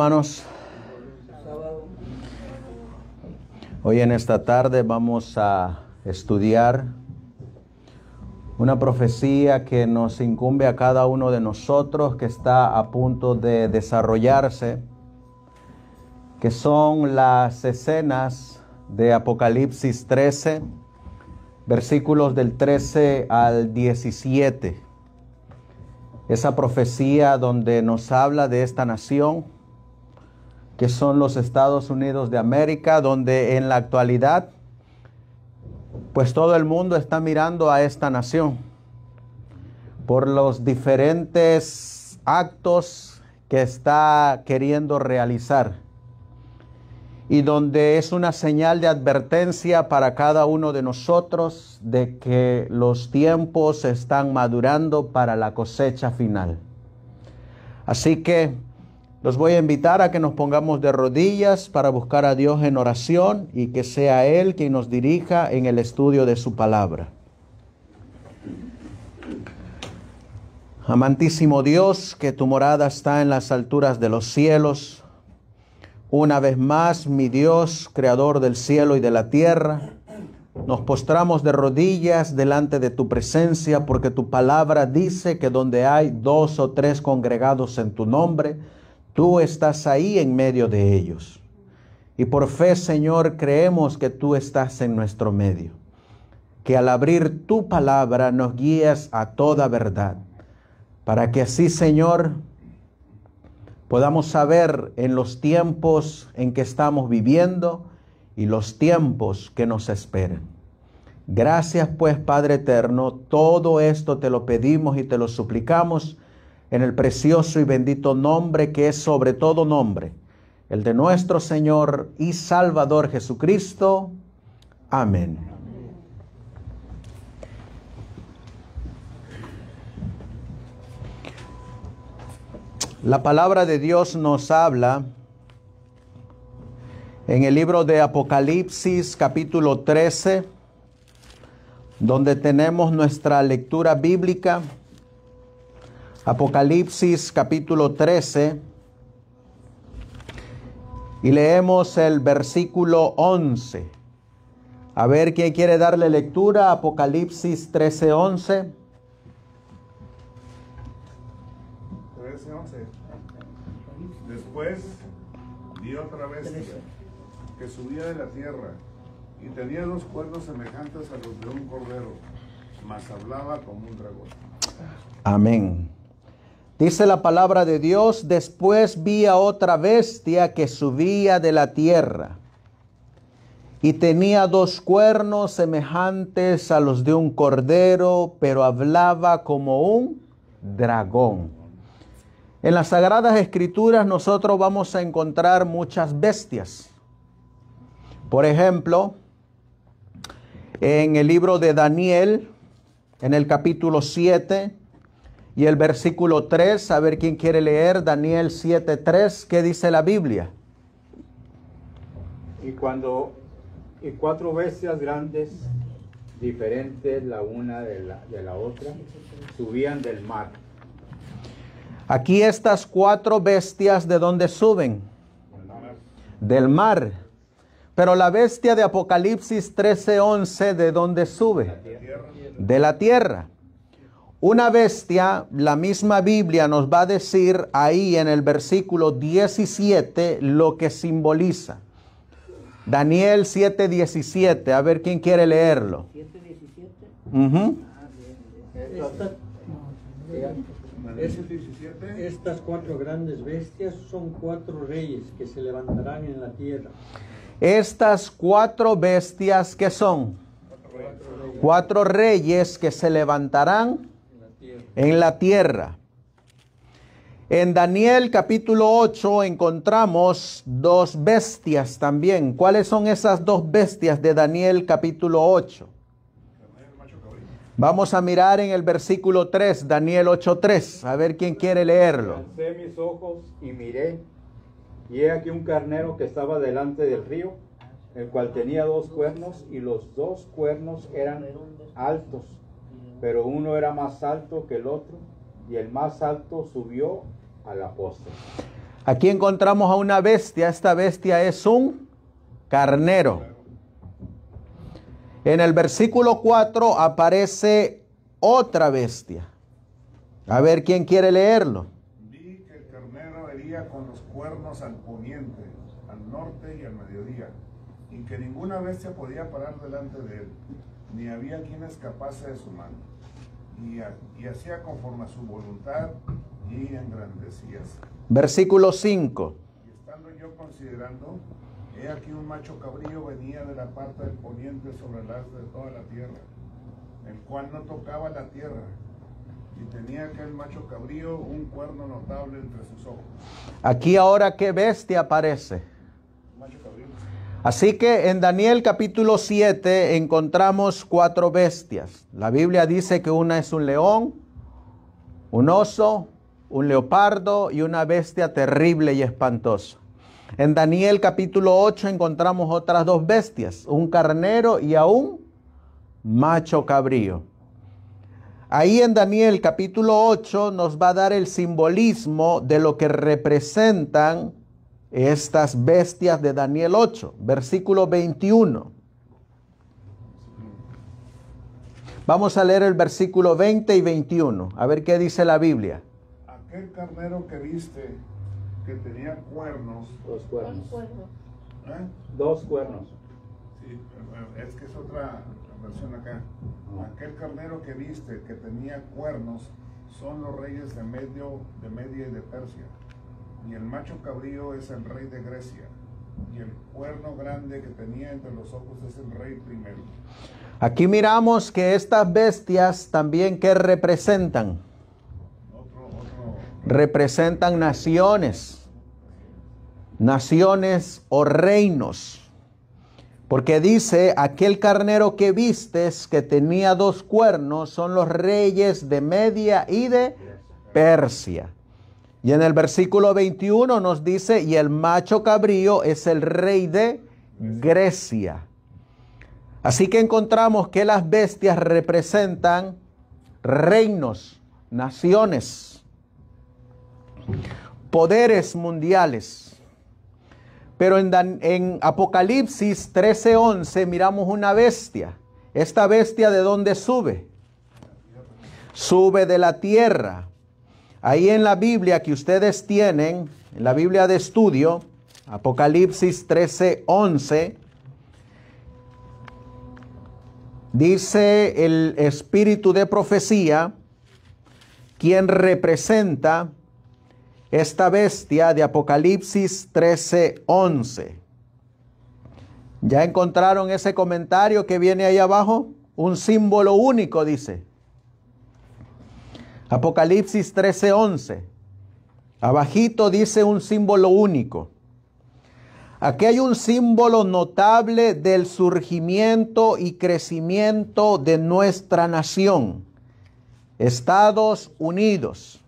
Hermanos, hoy en esta tarde vamos a estudiar una profecía que nos incumbe a cada uno de nosotros, que está a punto de desarrollarse, que son las escenas de Apocalipsis 13, versículos del 13 al 17. Esa profecía donde nos habla de esta nación, que son los Estados Unidos de América, donde en la actualidad, pues todo el mundo está mirando a esta nación por los diferentes actos que está queriendo realizar, y donde es una señal de advertencia para cada uno de nosotros de que los tiempos están madurando para la cosecha final. Así que los voy a invitar a que nos pongamos de rodillas para buscar a Dios en oración y que sea Él quien nos dirija en el estudio de su palabra. Amantísimo Dios, que tu morada está en las alturas de los cielos, una vez más, mi Dios, creador del cielo y de la tierra, nos postramos de rodillas delante de tu presencia, porque tu palabra dice que donde hay 2 o 3 congregados en tu nombre, tú estás ahí en medio de ellos. Y por fe, Señor, creemos que tú estás en nuestro medio, que al abrir tu palabra nos guías a toda verdad, para que así, Señor, podamos saber en los tiempos en que estamos viviendo y los tiempos que nos esperan. Gracias pues, Padre eterno, todo esto te lo pedimos y te lo suplicamos en el precioso y bendito nombre que es sobre todo nombre, el de nuestro Señor y Salvador Jesucristo. Amén. La palabra de Dios nos habla en el libro de Apocalipsis capítulo 13, donde tenemos nuestra lectura bíblica. Apocalipsis capítulo 13, y leemos el versículo 11. A ver, ¿quién quiere darle lectura? Apocalipsis 13, 11. 13, 11. Después vi otra bestia que subía de la tierra y tenía 2 cuernos semejantes a los de un cordero, mas hablaba como un dragón. Amén. Dice la palabra de Dios: después vi a otra bestia que subía de la tierra y tenía 2 cuernos semejantes a los de un cordero, pero hablaba como un dragón. En las Sagradas Escrituras nosotros vamos a encontrar muchas bestias. Por ejemplo, en el libro de Daniel, en el capítulo 7, y el versículo 3, a ver quién quiere leer, Daniel 7:3, ¿qué dice la Biblia? Y 4 bestias grandes, diferentes la una de la otra, subían del mar. Aquí estas 4 bestias, ¿de dónde suben? Del mar. Pero la bestia de Apocalipsis 13:11, ¿de dónde sube? De la tierra. Una bestia, la misma Biblia nos va a decir ahí en el versículo 17 lo que simboliza. Daniel 7:17, a ver quién quiere leerlo. 7:17. Estas 4 grandes bestias son 4 reyes que se levantarán en la tierra. Estas 4 bestias, ¿qué son? 4 reyes que se levantarán en la tierra. En Daniel capítulo 8 encontramos 2 bestias también. ¿Cuáles son esas 2 bestias de Daniel capítulo 8? Vamos a mirar en el versículo 3, Daniel 8:3. A ver quién quiere leerlo. Alcé mis ojos y miré, y he aquí un carnero que estaba delante del río, el cual tenía 2 cuernos, y los 2 cuernos eran altos, pero uno era más alto que el otro, y el más alto subió al apóstol. Aquí encontramos a una bestia. Esta bestia es un carnero. En el versículo 4 aparece otra bestia. A ver, ¿quién quiere leerlo? Vi que el carnero hería con los cuernos al poniente, al norte y al mediodía, y que ninguna bestia podía parar delante de él, ni había quien escapase de su mano. Y hacía conforme a su voluntad y engrandecíase. Versículo 5. Y estando yo considerando, he aquí un macho cabrío venía de la parte del poniente sobre el haz de toda la tierra, el cual no tocaba la tierra, y tenía aquel macho cabrío un cuerno notable entre sus ojos. Aquí ahora, ¿qué bestia aparece? Macho cabrío. Así que en Daniel capítulo 7 encontramos 4 bestias. La Biblia dice que una es un león, un oso, un leopardo y una bestia terrible y espantosa. En Daniel capítulo 8 encontramos otras 2 bestias, un carnero y a un macho cabrío. Ahí en Daniel capítulo 8 nos va a dar el simbolismo de lo que representan estas bestias de Daniel 8, versículo 21. Vamos a leer el versículo 20 y 21. A ver qué dice la Biblia. Aquel carnero que viste, que tenía cuernos. 2 cuernos. ¿Eh? 2 cuernos. Sí, es que es otra versión acá. Aquel carnero que viste, que tenía cuernos, son los reyes de Media y de Persia. Y el macho cabrío es el rey de Grecia. Y el cuerno grande que tenía entre los ojos es el rey primero. Aquí miramos que estas bestias también, ¿qué representan? Representan naciones o reinos. Porque dice, aquel carnero que vistes, que tenía 2 cuernos, son los reyes de Media y de Persia. Y en el versículo 21 nos dice, y el macho cabrío es el rey de Grecia. Así que encontramos que las bestias representan reinos, naciones, poderes mundiales. Pero en Apocalipsis 13:11 miramos una bestia. ¿Esta bestia de dónde sube? Sube de la tierra. Ahí en la Biblia que ustedes tienen, en la Biblia de estudio, Apocalipsis 13:11, dice el espíritu de profecía, quien representa esta bestia de Apocalipsis 13:11. ¿Ya encontraron ese comentario que viene ahí abajo? Un símbolo único, dice. Apocalipsis 13:11. Abajito dice un símbolo único. Aquí hay un símbolo notable del surgimiento y crecimiento de nuestra nación, Estados Unidos.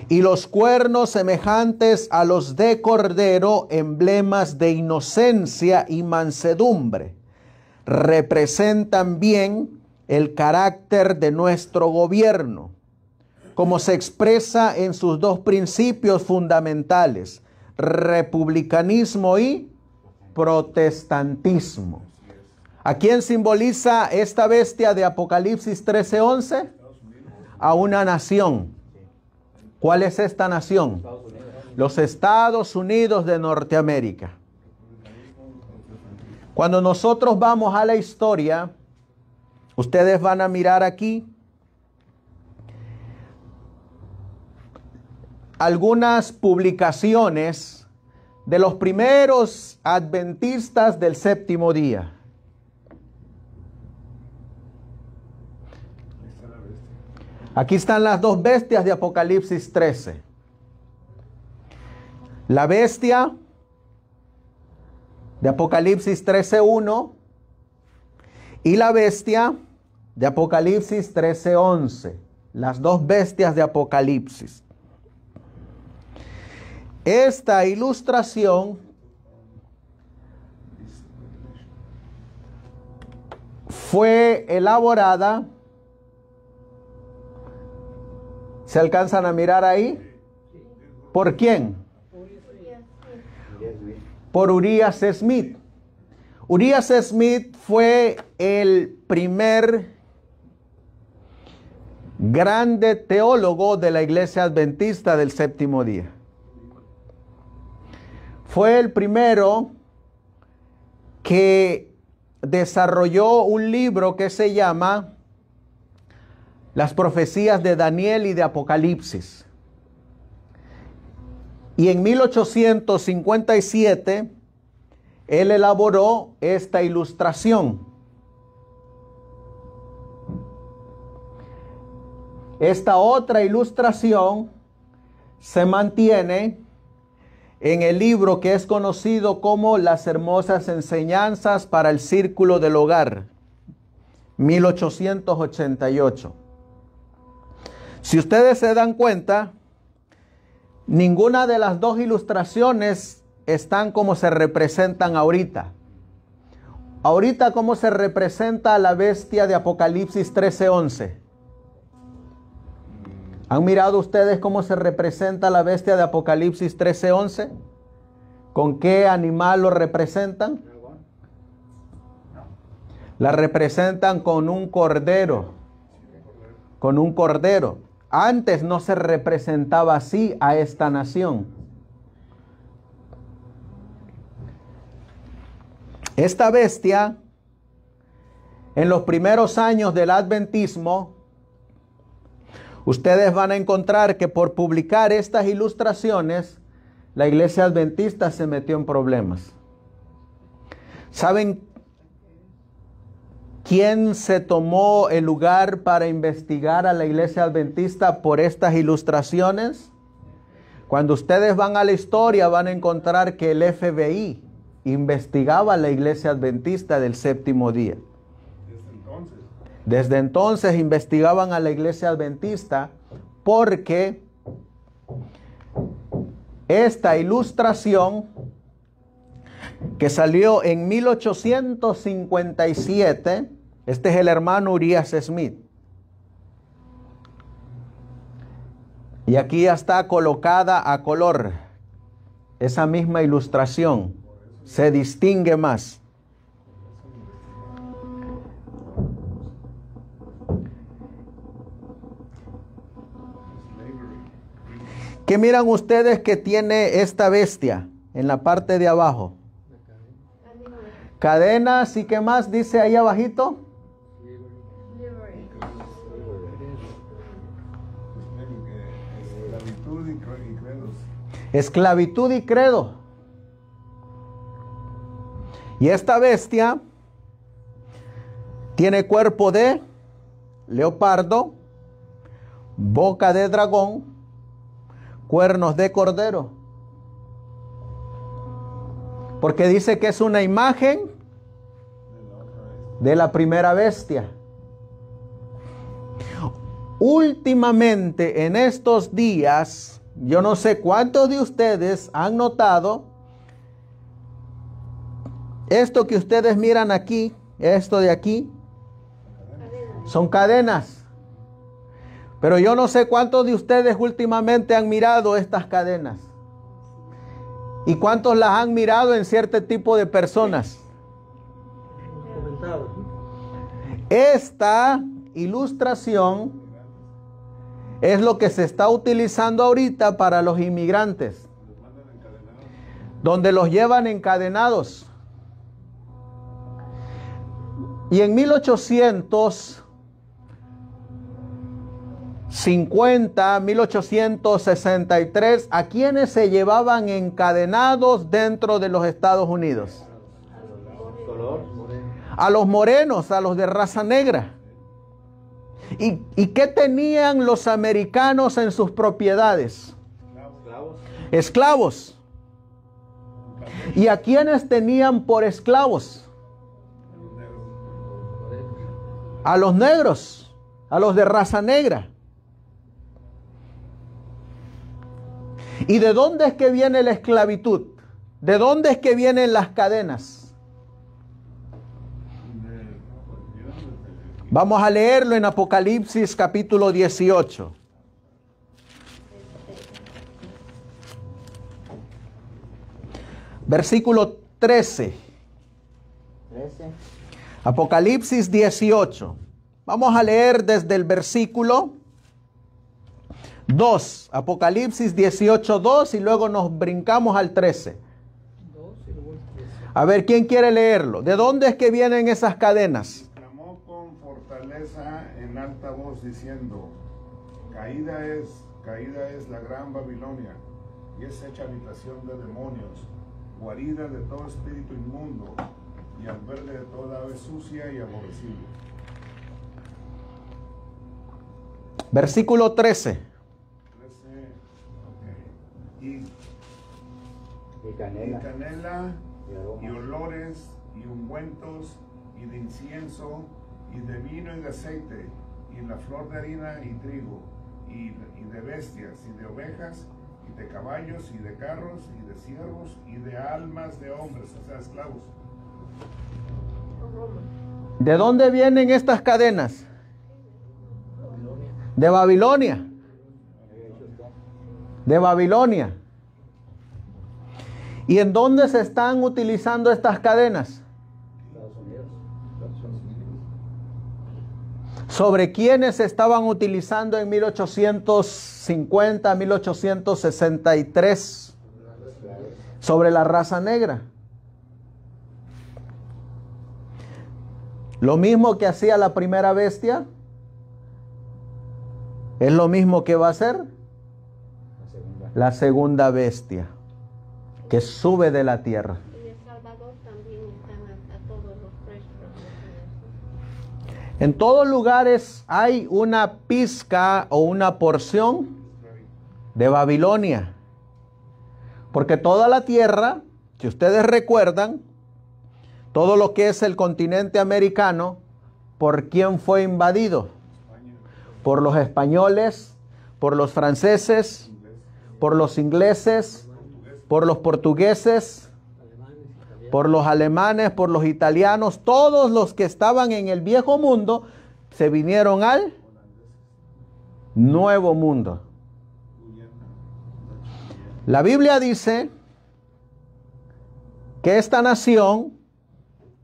Y los cuernos semejantes a los de cordero, emblemas de inocencia y mansedumbre, representan bien el carácter de nuestro gobierno, como se expresa en sus 2 principios fundamentales, republicanismo y protestantismo. ¿A quién simboliza esta bestia de Apocalipsis 13:11? A una nación. ¿Cuál es esta nación? Los Estados Unidos de Norteamérica. Cuando nosotros vamos a la historia, ustedes van a mirar aquí algunas publicaciones de los primeros adventistas del 7º día. Aquí están las 2 bestias de Apocalipsis 13. La bestia de Apocalipsis 13:1 y la bestia de Apocalipsis 13:11. Las 2 bestias de Apocalipsis. Esta ilustración fue elaborada ¿Se alcanzan a mirar ahí? ¿Por quién? Por Urías Smith. Urías Smith fue el primer grande teólogo de la Iglesia Adventista del Séptimo Día. Fue el primero que desarrolló un libro que se llama Las profecías de Daniel y de Apocalipsis. Y en 1857 él elaboró esta ilustración. Esta otra ilustración se mantiene en el libro que es conocido como Las hermosas enseñanzas para el círculo del hogar, 1888. Si ustedes se dan cuenta, ninguna de las dos ilustraciones están como se representan ahorita. Ahorita, ¿cómo se representa a la bestia de Apocalipsis 13:11? ¿Han mirado ustedes cómo se representa la bestia de Apocalipsis 13:11? ¿Con qué animal lo representan? La representan con un cordero. Con un cordero. Antes no se representaba así a esta nación. Esta bestia, en los primeros años del adventismo, ustedes van a encontrar que por publicar estas ilustraciones, la iglesia adventista se metió en problemas. ¿Saben quién se tomó el lugar para investigar a la iglesia adventista por estas ilustraciones? Cuando ustedes van a la historia van a encontrar que el FBI investigaba a la iglesia adventista del séptimo día. Desde entonces investigaban a la iglesia adventista porque esta ilustración que salió en 1857, este es el hermano Urías Smith. Y aquí ya está colocada a color esa misma ilustración. Se distingue más. ¿Qué miran ustedes que tiene esta bestia en la parte de abajo? Cadenas y qué más dice ahí abajito. Esclavitud y credo. Y esta bestia tiene cuerpo de leopardo, boca de dragón, cuernos de cordero. Porque dice que es una imagen de la primera bestia. Últimamente, en estos días, yo no sé cuántos de ustedes han notado esto que ustedes miran aquí, esto de aquí, son cadenas. Pero yo no sé cuántos de ustedes últimamente han mirado estas cadenas. ¿Y cuántos las han mirado en cierto tipo de personas? Esta ilustración es lo que se está utilizando ahorita para los inmigrantes, donde los llevan encadenados. Y en 1850, 1863, ¿a quiénes se llevaban encadenados dentro de los Estados Unidos? A los morenos, a los de raza negra. ¿Y qué tenían los americanos en sus propiedades? Esclavos. ¿Y a quiénes tenían por esclavos? A los negros, a los de raza negra. ¿Y de dónde es que viene la esclavitud? ¿De dónde es que vienen las cadenas? Vamos a leerlo en Apocalipsis capítulo 18. Versículo 13. 13. Apocalipsis 18. Vamos a leer desde el versículo 2. Apocalipsis 18, 2 y luego nos brincamos al 13. A ver, ¿quién quiere leerlo? ¿De dónde es que vienen esas cadenas? Clamó con fortaleza en alta voz diciendo, caída es la gran Babilonia, y es hecha habitación de demonios, guarida de todo espíritu inmundo, y albergue de toda ave sucia y aborrecible. Versículo 13. 13, ok. Y canela. Y canela, Y aromas. y olores, y ungüentos, y de incienso, y de vino y de aceite, y la flor de harina y trigo, y de bestias, y de ovejas, y de caballos, y de carros, y de siervos, y de almas de hombres, o sea, esclavos. ¿De dónde vienen estas cadenas? De Babilonia. De Babilonia. ¿Y en dónde se están utilizando estas cadenas? Estados Unidos. ¿Sobre quiénes se estaban utilizando en 1850, 1863? Sobre la raza negra. Lo mismo que hacía la primera bestia, es lo mismo que va a hacer la segunda bestia, que sube de la tierra. En El Salvador también están a todos los presos. En todos lugares hay una pizca o una porción de Babilonia. Porque toda la tierra, si ustedes recuerdan, todo lo que es el continente americano, ¿por quién fue invadido? Por los españoles, por los franceses, por los ingleses, por los portugueses, por los alemanes, por los italianos. Todos los que estaban en el viejo mundo se vinieron al nuevo mundo. La Biblia dice que esta nación,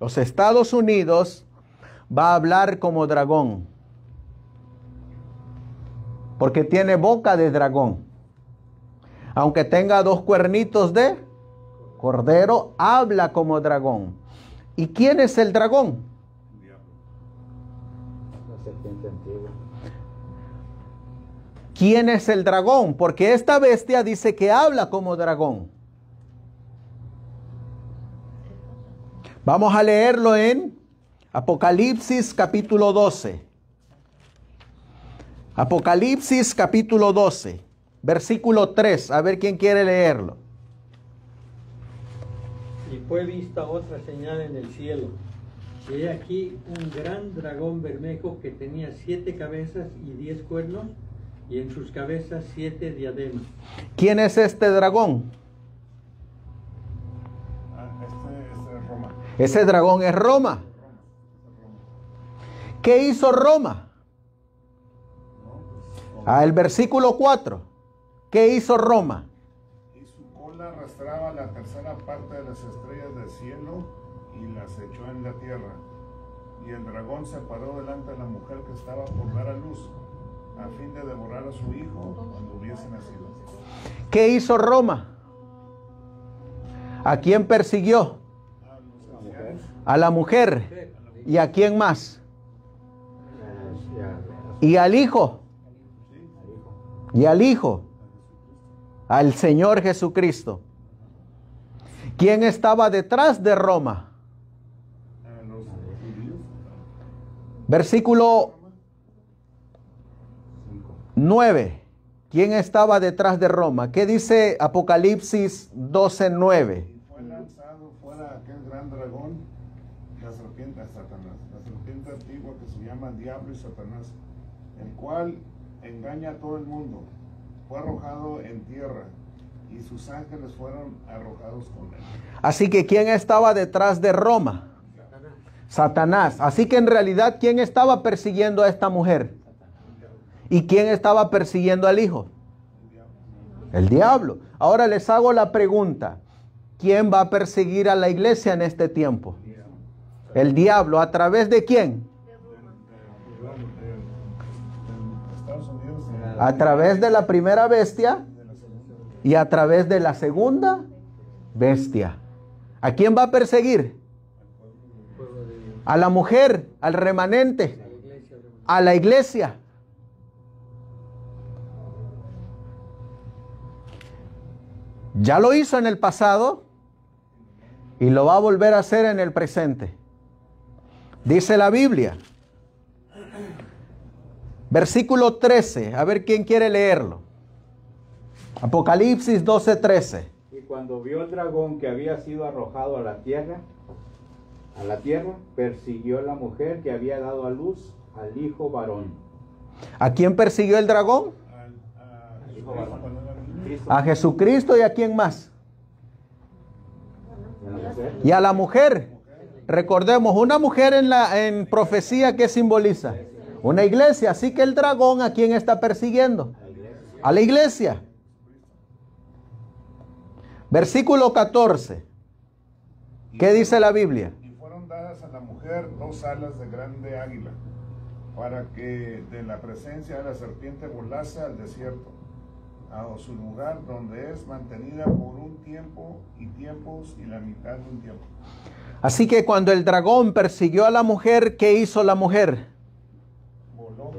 los Estados Unidos, va a hablar como dragón, porque tiene boca de dragón. Aunque tenga dos cuernitos de cordero, habla como dragón. ¿Y quién es el dragón? La serpiente antigua. ¿Quién es el dragón? Porque esta bestia dice que habla como dragón. Vamos a leerlo en Apocalipsis capítulo 12. Apocalipsis capítulo 12, versículo 3. A ver quién quiere leerlo. Y fue vista otra señal en el cielo. Y he aquí un gran dragón bermejo que tenía 7 cabezas y 10 cuernos, y en sus cabezas 7 diademas. ¿Quién es este dragón? Este es Roma. Ese dragón es Roma. ¿Qué hizo Roma? El versículo 4. ¿Qué hizo Roma? Y su cola arrastraba la tercera parte de las estrellas del cielo y las echó en la tierra. Y el dragón se paró delante de la mujer que estaba por dar a luz, a fin de devorar a su hijo cuando hubiese nacido. ¿Qué hizo Roma? ¿A quién persiguió? A la mujer. ¿Y a quién más? ¿Y al hijo? ¿Y al hijo? Al Señor Jesucristo. ¿Quién estaba detrás de Roma? Los judíos. Versículo 9. ¿Quién estaba detrás de Roma? ¿Qué dice Apocalipsis 12:9? Y fue lanzado fuera aquel gran dragón, la serpiente Satanás, la serpiente antigua que se llama Diablo y Satanás, el cual engaña a todo el mundo. Fue arrojado en tierra y sus ángeles fueron arrojados con él. Así que ¿quién estaba detrás de Roma? Satanás. Así que en realidad, ¿quién estaba persiguiendo a esta mujer? ¿Y quién estaba persiguiendo al hijo? El diablo. Ahora les hago la pregunta. ¿quién va a perseguir a la iglesia en este tiempo? El diablo. ¿A través de quién? Estados Unidos, A través de la primera bestia y a través de la segunda bestia. ¿A quién va a perseguir? A la mujer, al remanente, a la iglesia. Ya lo hizo en el pasado y lo va a volver a hacer en el presente. Dice la Biblia. Versículo 13. A ver quién quiere leerlo. Apocalipsis 12:13. Y cuando vio el dragón que había sido arrojado a la tierra, persiguió a la mujer que había dado a luz al hijo varón. ¿A quién persiguió el dragón? Al hijo varón. Cristo. A Jesucristo y a quién más. ¿Y a la mujer? Y a la mujer. Recordemos, una mujer en profecía, ¿qué simboliza? Una iglesia. Así que el dragón, ¿a quién está persiguiendo? A la iglesia. Versículo 14. ¿Qué dice la Biblia? Y fueron dadas a la mujer 2 alas de grande águila, para que de la presencia de la serpiente volase al desierto, a su lugar donde es mantenida por un tiempo y tiempos y la mitad de un tiempo. Así que cuando el dragón persiguió a la mujer, ¿qué hizo la mujer? Voló.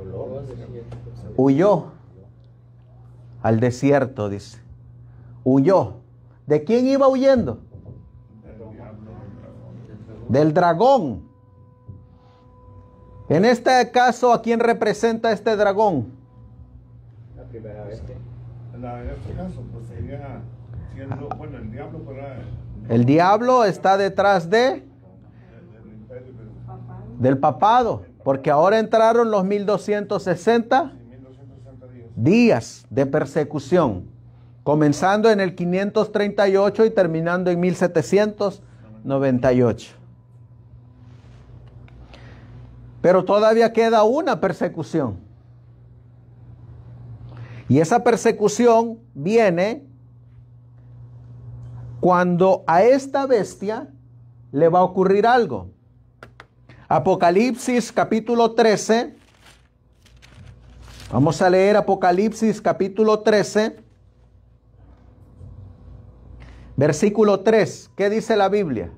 Huyó al desierto, dice. Huyó. ¿De quién iba huyendo? Del dragón. En este caso, ¿a quién representa este dragón? La primera vez. En este caso, pues sería siendo, bueno, el diablo, pero El diablo está detrás del imperio, del papado, porque ahora entraron los 1260 1260 días. días de persecución, comenzando en el 538 y terminando en 1798. Pero todavía queda una persecución. Y esa persecución viene cuando a esta bestia le va a ocurrir algo. Apocalipsis capítulo 13. Vamos a leer Apocalipsis capítulo 13. Versículo 3. ¿Qué dice la Biblia?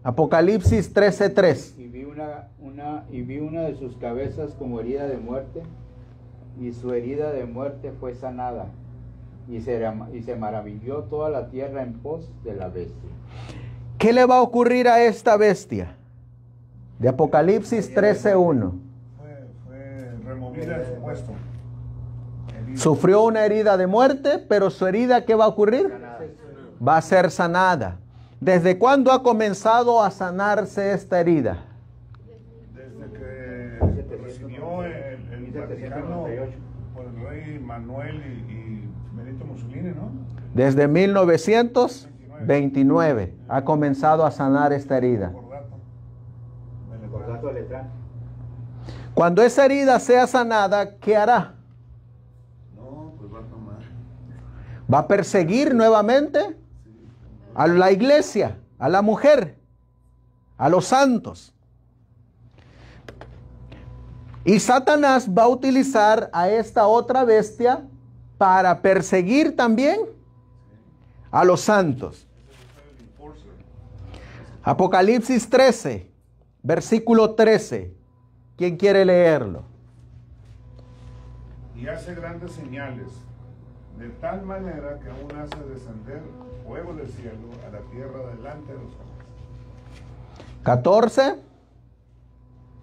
Apocalipsis 13:3. Y vi una de sus cabezas como herida de muerte, y su herida de muerte fue sanada, y se maravilló toda la tierra en pos de la bestia. ¿Qué le va a ocurrir a esta bestia? De Apocalipsis 13:1. Fue removida de su puesto. Herida. Sufrió una herida de muerte, pero su herida, ¿qué va a ocurrir? Va a ser sanada. ¿Desde cuándo ha comenzado a sanarse esta herida? Desde que recibió el Vaticano por el rey Manuel y Benito Mussolini, ¿no? Desde 1929 ha comenzado a sanar esta herida. Recordato de letra. Cuando esa herida sea sanada, ¿qué hará? No, pues va a tomar. ¿Va a perseguir nuevamente a la iglesia, a la mujer, a los santos? Y Satanás va a utilizar a esta otra bestia para perseguir también a los santos. Apocalipsis 13, versículo 13. ¿Quién quiere leerlo? Y hace grandes señales, de tal manera que aún hace descender fuego del cielo a la tierra delante de los hombres. 14.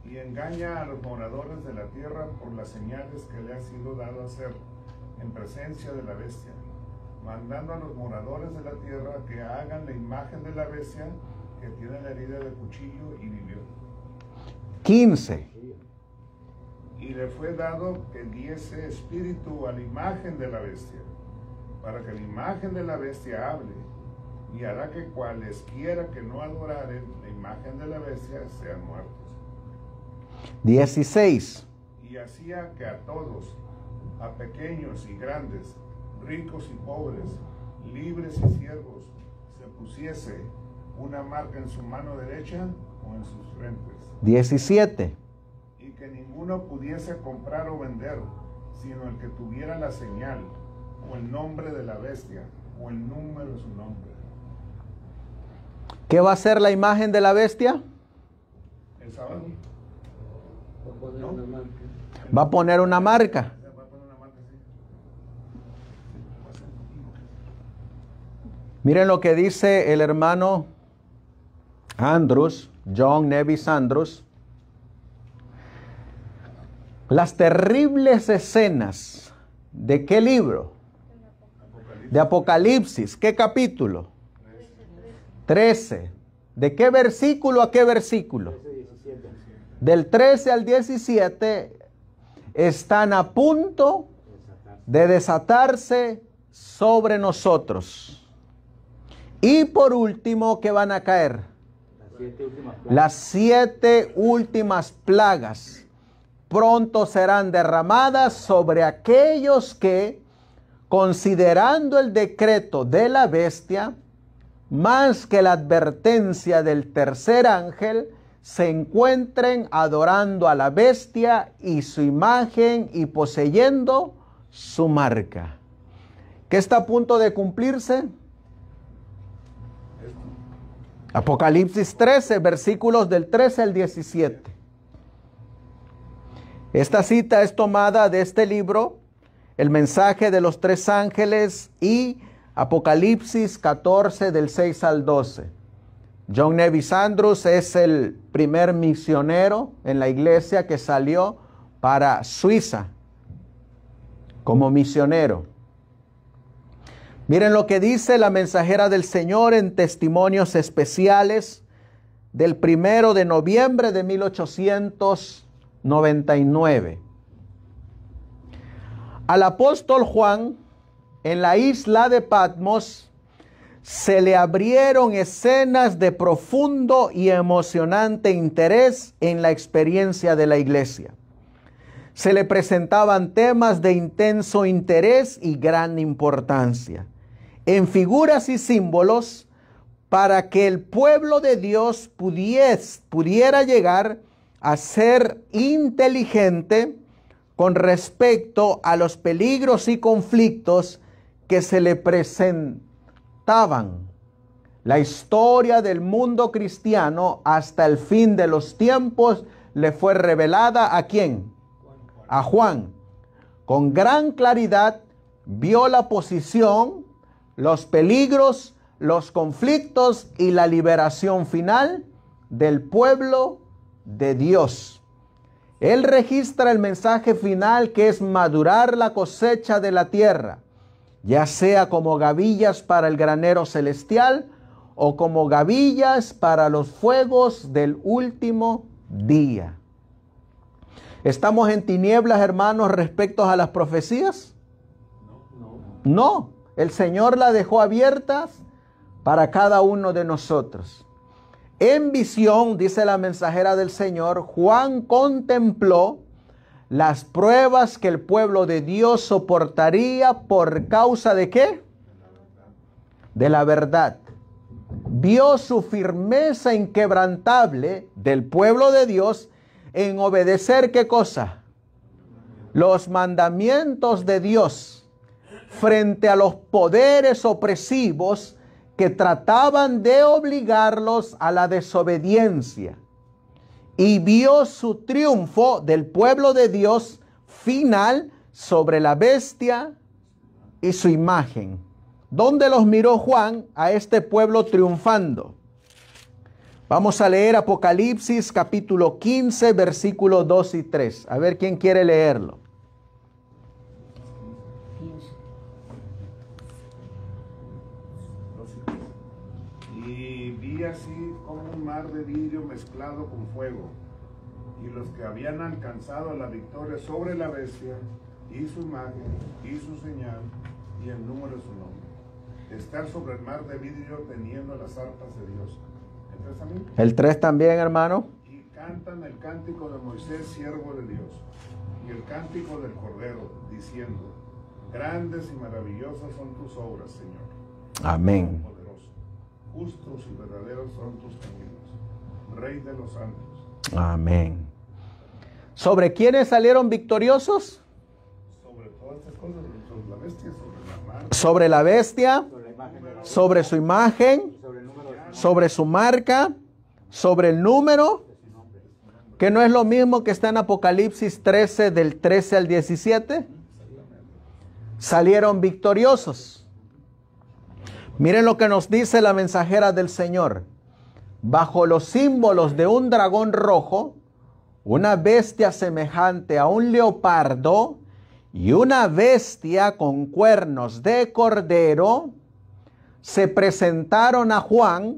Y engaña a los moradores de la tierra por las señales que le ha sido dado hacer en presencia de la bestia, mandando a los moradores de la tierra que hagan la imagen de la bestia que tiene la herida de cuchillo y vivió. 15. Y le fue dado que diese espíritu a la imagen de la bestia, para que la imagen de la bestia hable, y hará que cualesquiera que no adoraren la imagen de la bestia sean muertos. 16. Y hacía que a todos, a pequeños y grandes, ricos y pobres, libres y siervos, se pusiese una marca en su mano derecha o en sus frentes. 17. Y que ninguno pudiese comprar o vender, sino el que tuviera la señal, o el nombre de la bestia, o el número de su nombre. ¿Qué va a ser la imagen de la bestia? El sábado. Va a poner una marca. Miren lo que dice el hermano Andrews, John Nevis Andrews. Las terribles escenas ¿de qué libro? De Apocalipsis. ¿Qué capítulo? 13. ¿De qué versículo a qué versículo? Del 13 al 17 están a punto de desatarse sobre nosotros. Y por último, ¿qué van a caer? Las 7 últimas plagas pronto serán derramadas sobre aquellos que, considerando el decreto de la bestia, más que la advertencia del tercer ángel, se encuentren adorando a la bestia y su imagen y poseyendo su marca. ¿Qué está a punto de cumplirse? Apocalipsis 13, versículos del 13 al 17. Esta cita es tomada de este libro, El mensaje de los 3 ángeles, y Apocalipsis 14 del 6 al 12. John Nevis Andrews es el primer misionero en la iglesia que salió para Suiza como misionero. Miren lo que dice la mensajera del Señor en Testimonios Especiales del 1 de noviembre de 1899. Al apóstol Juan, en la isla de Patmos, se le abrieron escenas de profundo y emocionante interés en la experiencia de la iglesia. Se le presentaban temas de intenso interés y gran importancia, en figuras y símbolos, para que el pueblo de Dios pudiera llegar a ser inteligente con respecto a los peligros y conflictos que se le presentaban. La historia del mundo cristiano hasta el fin de los tiempos le fue revelada ¿a quién? A Juan. Con gran claridad vio la posición, los peligros, los conflictos y la liberación final del pueblo de Dios. Él registra el mensaje final, que es madurar la cosecha de la tierra, ya sea como gavillas para el granero celestial o como gavillas para los fuegos del último día. ¿Estamos en tinieblas, hermanos, respecto a las profecías? No, el Señor las dejó abiertas para cada uno de nosotros. En visión, dice la mensajera del Señor, Juan contempló las pruebas que el pueblo de Dios soportaría por causa de ¿qué? De la verdad. Vio su firmeza inquebrantable del pueblo de Dios en obedecer ¿qué cosa? Los mandamientos de Dios frente a los poderes opresivos que trataban de obligarlos a la desobediencia. Y vio su triunfo del pueblo de Dios final sobre la bestia y su imagen. ¿Dónde los miró Juan a este pueblo triunfando? Vamos a leer Apocalipsis capítulo 15, versículos 2 y 3. A ver quién quiere leerlo. Y vi así como un mar de vidrio mezclado con fuego, y los que habían alcanzado la victoria sobre la bestia, y su imagen, y su señal, y el número de su nombre, estar sobre el mar de vidrio teniendo las arpas de Dios. ¿Entonces también? El 3 también, hermano. Y cantan el cántico de Moisés, siervo de Dios, y el cántico del Cordero, diciendo: grandes y maravillosas son tus obras, Señor. Amén. Poderoso. justos y verdaderos son tus caminos, Rey de los santos. Amén. ¿Sobre quiénes salieron victoriosos? Sobre todas estas cosas, sobre la bestia, sobre la mar, Sobre la bestia, Sobre la imagen de la sobre su imagen, y sobre el número de sobre su marca, sobre el número, su nombre. que no es lo mismo que está en Apocalipsis 13, del 13 al 17. Salieron victoriosos. Miren lo que nos dice la mensajera del Señor. Bajo los símbolos de un dragón rojo, una bestia semejante a un leopardo y una bestia con cuernos de cordero, se presentaron a Juan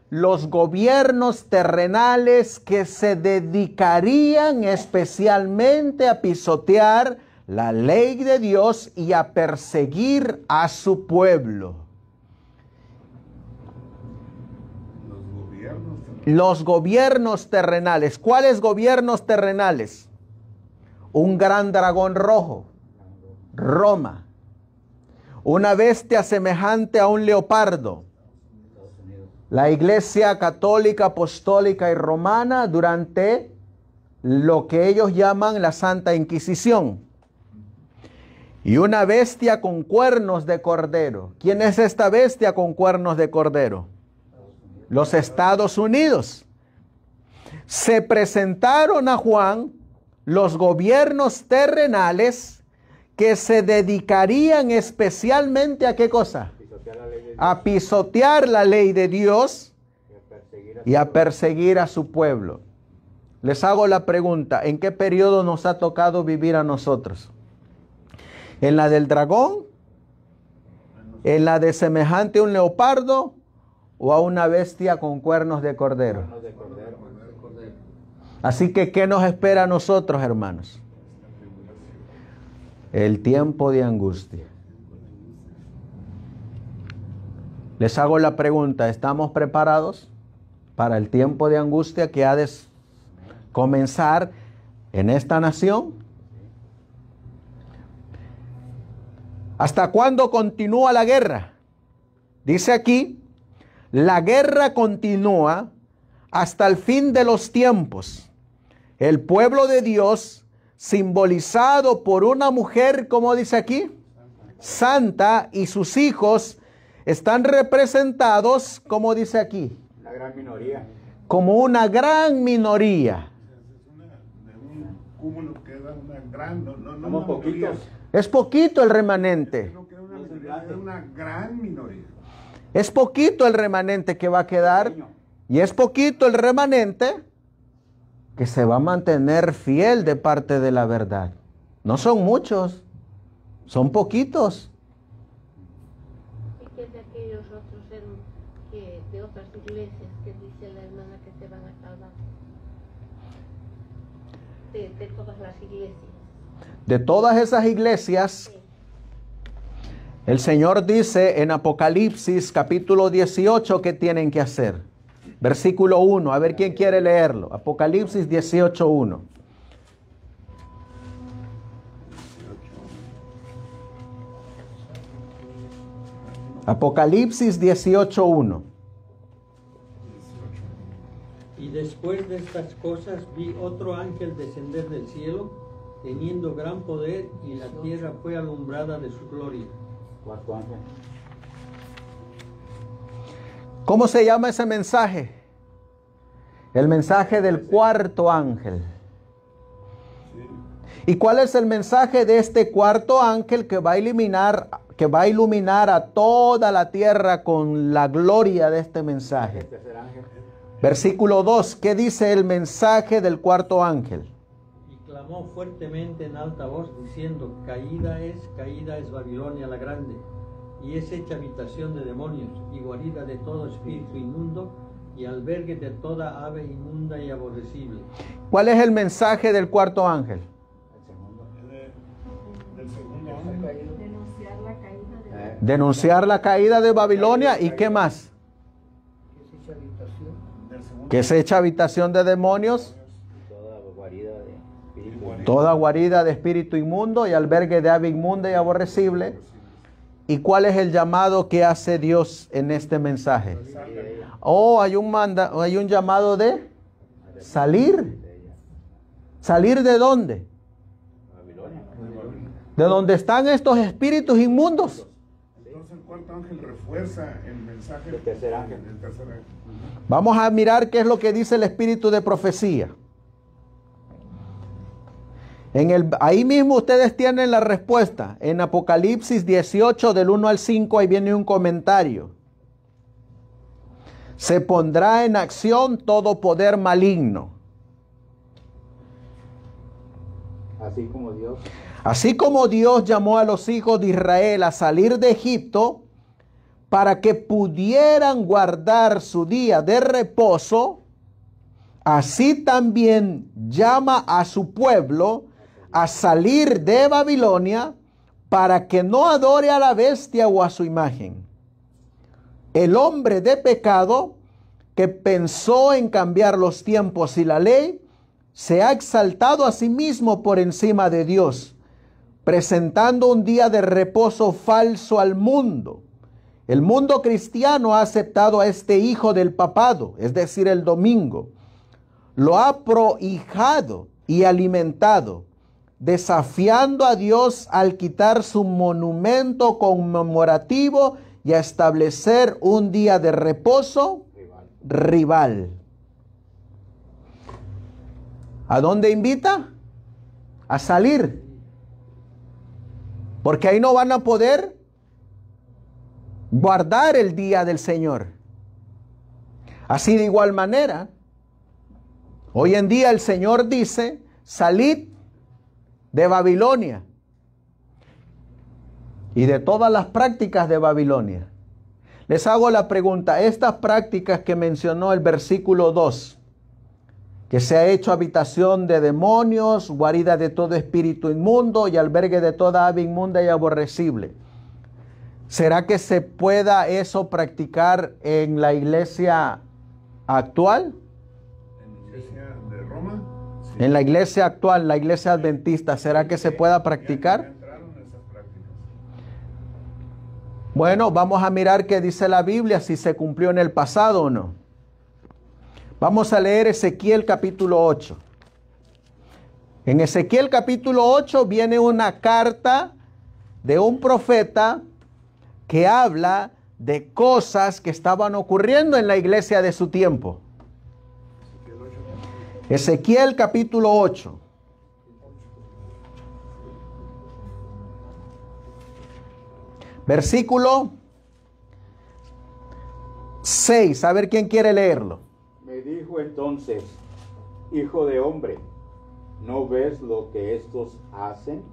los gobiernos terrenales que se dedicarían especialmente a pisotear la ley de Dios y a perseguir a su pueblo. Los gobiernos terrenales. ¿Cuáles gobiernos terrenales? Un gran dragón rojo, Roma. Una bestia semejante a un leopardo, la Iglesia Católica, Apostólica y Romana durante lo que ellos llaman la Santa Inquisición. Y una bestia con cuernos de cordero. ¿Quién es esta bestia con cuernos de cordero? Los Estados Unidos. Se presentaron a Juan los gobiernos terrenales que se dedicarían especialmente a ¿qué cosa? Pisotear la ley de Dios A pisotear la ley de Dios y a perseguir a y a su pueblo. Les hago la pregunta, ¿en qué periodo nos ha tocado vivir a nosotros? ¿En la del dragón? ¿En la de semejante a un leopardo? ¿O a una bestia con cuernos de cordero? cuernos de cordero. Así que, ¿qué nos espera a nosotros, hermanos? El tiempo de angustia. Les hago la pregunta, ¿estamos preparados para el tiempo de angustia que ha de comenzar en esta nación? ¿Hasta cuándo continúa la guerra? Dice aquí, la guerra continúa hasta el fin de los tiempos. El pueblo de Dios, simbolizado por una mujer, como dice aquí, santa, y sus hijos están representados, como dice aquí, Una gran minoría. como una gran minoría. de un cúmulo que da una gran, no Somos una minoría, poquitos. Es poquito el remanente. no que una minoría, es una gran minoría. Es poquito el remanente que va a quedar. Y es poquito el remanente que se va a mantener fiel de parte de la verdad. No son muchos, son poquitos. ¿Y qué de aquellos otros de otras iglesias que dice la hermana que se van a salvar? De todas las iglesias. De todas esas iglesias, Sí. el Señor dice en Apocalipsis capítulo 18 que tienen que hacer. Versículo 1, a ver quién quiere leerlo. Apocalipsis 18:1. Apocalipsis 18:1. Y después de estas cosas vi otro ángel descender del cielo, teniendo gran poder, y la tierra fue alumbrada de su gloria. Cuarto ángel. ¿Cómo se llama ese mensaje? El mensaje del cuarto ángel. ¿Y cuál es el mensaje de este cuarto ángel que va a iluminar a toda la tierra con la gloria de este mensaje? El tercer ángel. Versículo 2, ¿qué dice el mensaje del cuarto ángel? Y clamó fuertemente en alta voz, diciendo, caída es Babilonia la grande, y es hecha habitación de demonios, y guarida de todo espíritu inmundo, y albergue de toda ave inmunda y aborrecible. ¿Cuál es el mensaje del cuarto ángel? El segundo. Del segundo ángel. Denunciar la caída de Denunciar la caída de Babilonia y ¿qué más? Del segundo Que se echa habitación de demonios, Toda guarida de espíritu. toda guarida de espíritu inmundo y albergue de ave inmunda y aborrecible. ¿Y cuál es el llamado que hace Dios en este mensaje? Oh, hay un llamado de salir. ¿Salir de dónde? De donde están estos espíritus inmundos. Entonces el cuarto ángel refuerza el mensaje del tercer ángel. Vamos a mirar qué es lo que dice el espíritu de profecía. Ahí mismo ustedes tienen la respuesta. En Apocalipsis 18, del 1 al 5, ahí viene un comentario. Se pondrá en acción todo poder maligno. Así como Dios llamó a los hijos de Israel a salir de Egipto para que pudieran guardar su día de reposo, así también llama a su pueblo a salir de Babilonia para que no adore a la bestia o a su imagen. El hombre de pecado que pensó en cambiar los tiempos y la ley, se ha exaltado a sí mismo por encima de Dios, presentando un día de reposo falso al mundo. El mundo cristiano ha aceptado a este hijo del papado, es decir, el domingo. Lo ha prohijado y alimentado, desafiando a Dios al quitar su monumento conmemorativo y a establecer un día de reposo rival. ¿A dónde invita? A salir. Porque ahí no van a poder guardar el día del Señor. Así de igual manera, hoy en día el Señor dice, salid de Babilonia y de todas las prácticas de Babilonia. Les hago la pregunta, estas prácticas que mencionó el versículo 2, que se ha hecho habitación de demonios, guarida de todo espíritu inmundo y albergue de toda ave inmunda y aborrecible, ¿será que se pueda eso practicar en la iglesia actual? ¿En la iglesia de Roma? Sí. En la iglesia actual, la iglesia adventista, ¿será que se pueda practicar? Ya entraron esas prácticas. Bueno, vamos a mirar qué dice la Biblia, si se cumplió en el pasado o no. Vamos a leer Ezequiel capítulo 8. En Ezequiel capítulo 8 viene una carta de un profeta que habla de cosas que estaban ocurriendo en la iglesia de su tiempo. Ezequiel capítulo 8. Versículo 6. A ver quién quiere leerlo. Me dijo entonces, hijo de hombre, ¿no ves lo que estos hacen?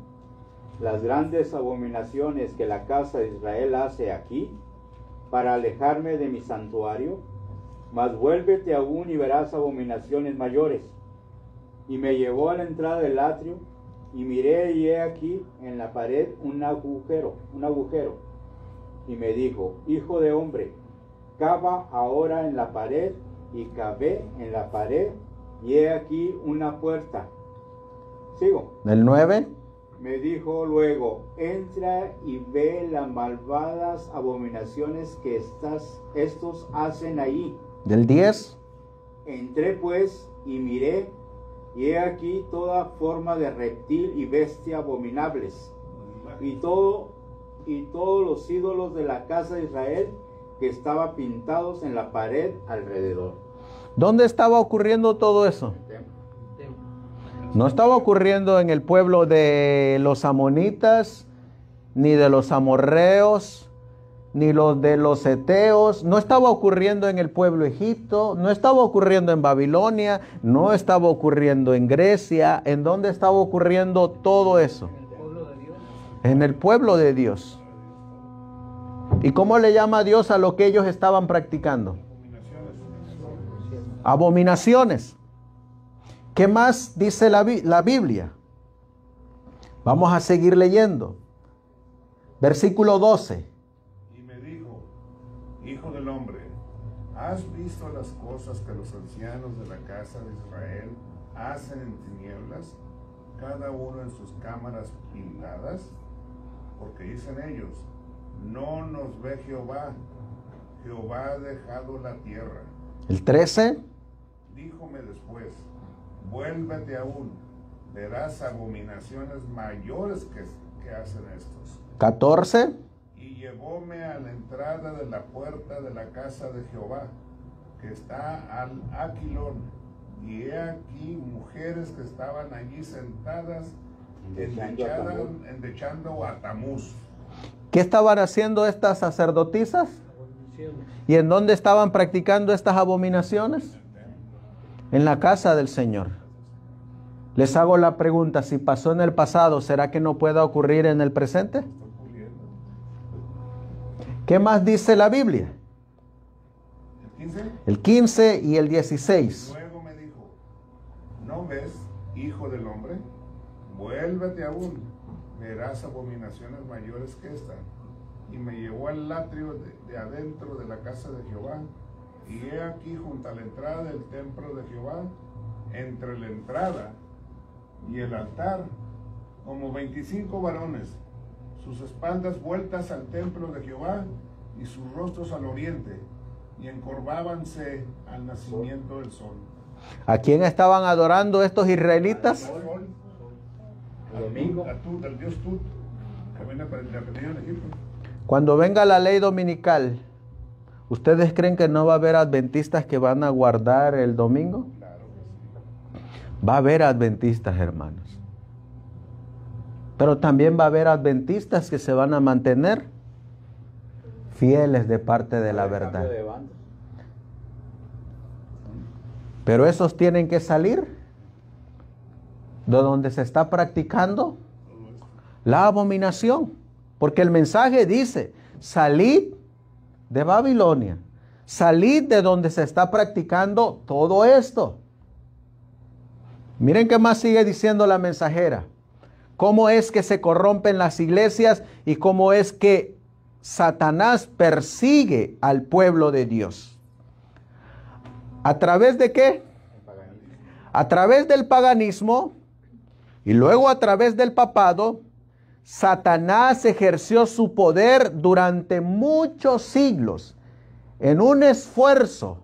Las grandes abominaciones que la casa de Israel hace aquí, para alejarme de mi santuario. Mas vuélvete aún y verás abominaciones mayores. Y me llevó a la entrada del atrio, y miré y he aquí en la pared un agujero. Y me dijo, hijo de hombre, cava ahora en la pared. Y cavé en la pared, y he aquí una puerta. Sigo. El 9. Me dijo luego, entra y ve las malvadas abominaciones que estos hacen ahí. Del 10. Entré pues y miré, y he aquí toda forma de reptil y bestia abominables, y todos los ídolos de la casa de Israel que estaban pintados en la pared alrededor. ¿Dónde estaba ocurriendo todo eso? No estaba ocurriendo en el pueblo de los amonitas, ni de los amorreos, ni los de los heteos. No estaba ocurriendo en el pueblo Egipto, no estaba ocurriendo en Babilonia, no estaba ocurriendo en Grecia. ¿En dónde estaba ocurriendo todo eso? En el pueblo de Dios. ¿Y cómo le llama Dios a lo que ellos estaban practicando? Abominaciones. ¿Qué más dice la Biblia? Vamos a seguir leyendo. Versículo 12. Y me dijo, hijo del hombre, ¿has visto las cosas que los ancianos de la casa de Israel hacen en tinieblas, cada uno en sus cámaras pintadas? Porque dicen ellos, no nos ve Jehová. Jehová ha dejado la tierra. El 13. Díjome después, vuélvete aún, verás abominaciones mayores que hacen estos. 14. Y llevóme a la entrada de la puerta de la casa de Jehová, que está al Aquilón, y he aquí mujeres que estaban allí sentadas, endechando a Tamuz. ¿Qué estaban haciendo estas sacerdotisas? ¿Y en dónde estaban practicando estas abominaciones? En la casa del Señor. Les hago la pregunta, si pasó en el pasado, ¿será que no pueda ocurrir en el presente? ¿Qué más dice la Biblia? El 15 y el 16. Luego me dijo, ¿no ves, hijo del hombre? Vuélvete aún, verás abominaciones mayores que esta. Y me llevó al atrio de adentro de la casa de Jehová, y he aquí junto a la entrada del templo de Jehová, entre la entrada y el altar, como 25 varones, sus espaldas vueltas al templo de Jehová y sus rostros al oriente, y encorvábanse al nacimiento del sol. ¿A quién estaban adorando estos israelitas? Al domingo. Al dios Tut, que viene en Egipto. Cuando venga la ley dominical, ¿ustedes creen que no va a haber adventistas que van a guardar el domingo? Claro que sí. Va a haber adventistas, hermanos. Pero también va a haber adventistas que se van a mantener fieles de parte de la verdad. Pero esos tienen que salir de donde se está practicando la abominación. Porque el mensaje dice, salid de Babilonia, salid de donde se está practicando todo esto. Miren qué más sigue diciendo la mensajera. Cómo es que se corrompen las iglesias y cómo es que Satanás persigue al pueblo de Dios. ¿A través de qué? A través del paganismo y luego a través del papado. Satanás ejerció su poder durante muchos siglos en un esfuerzo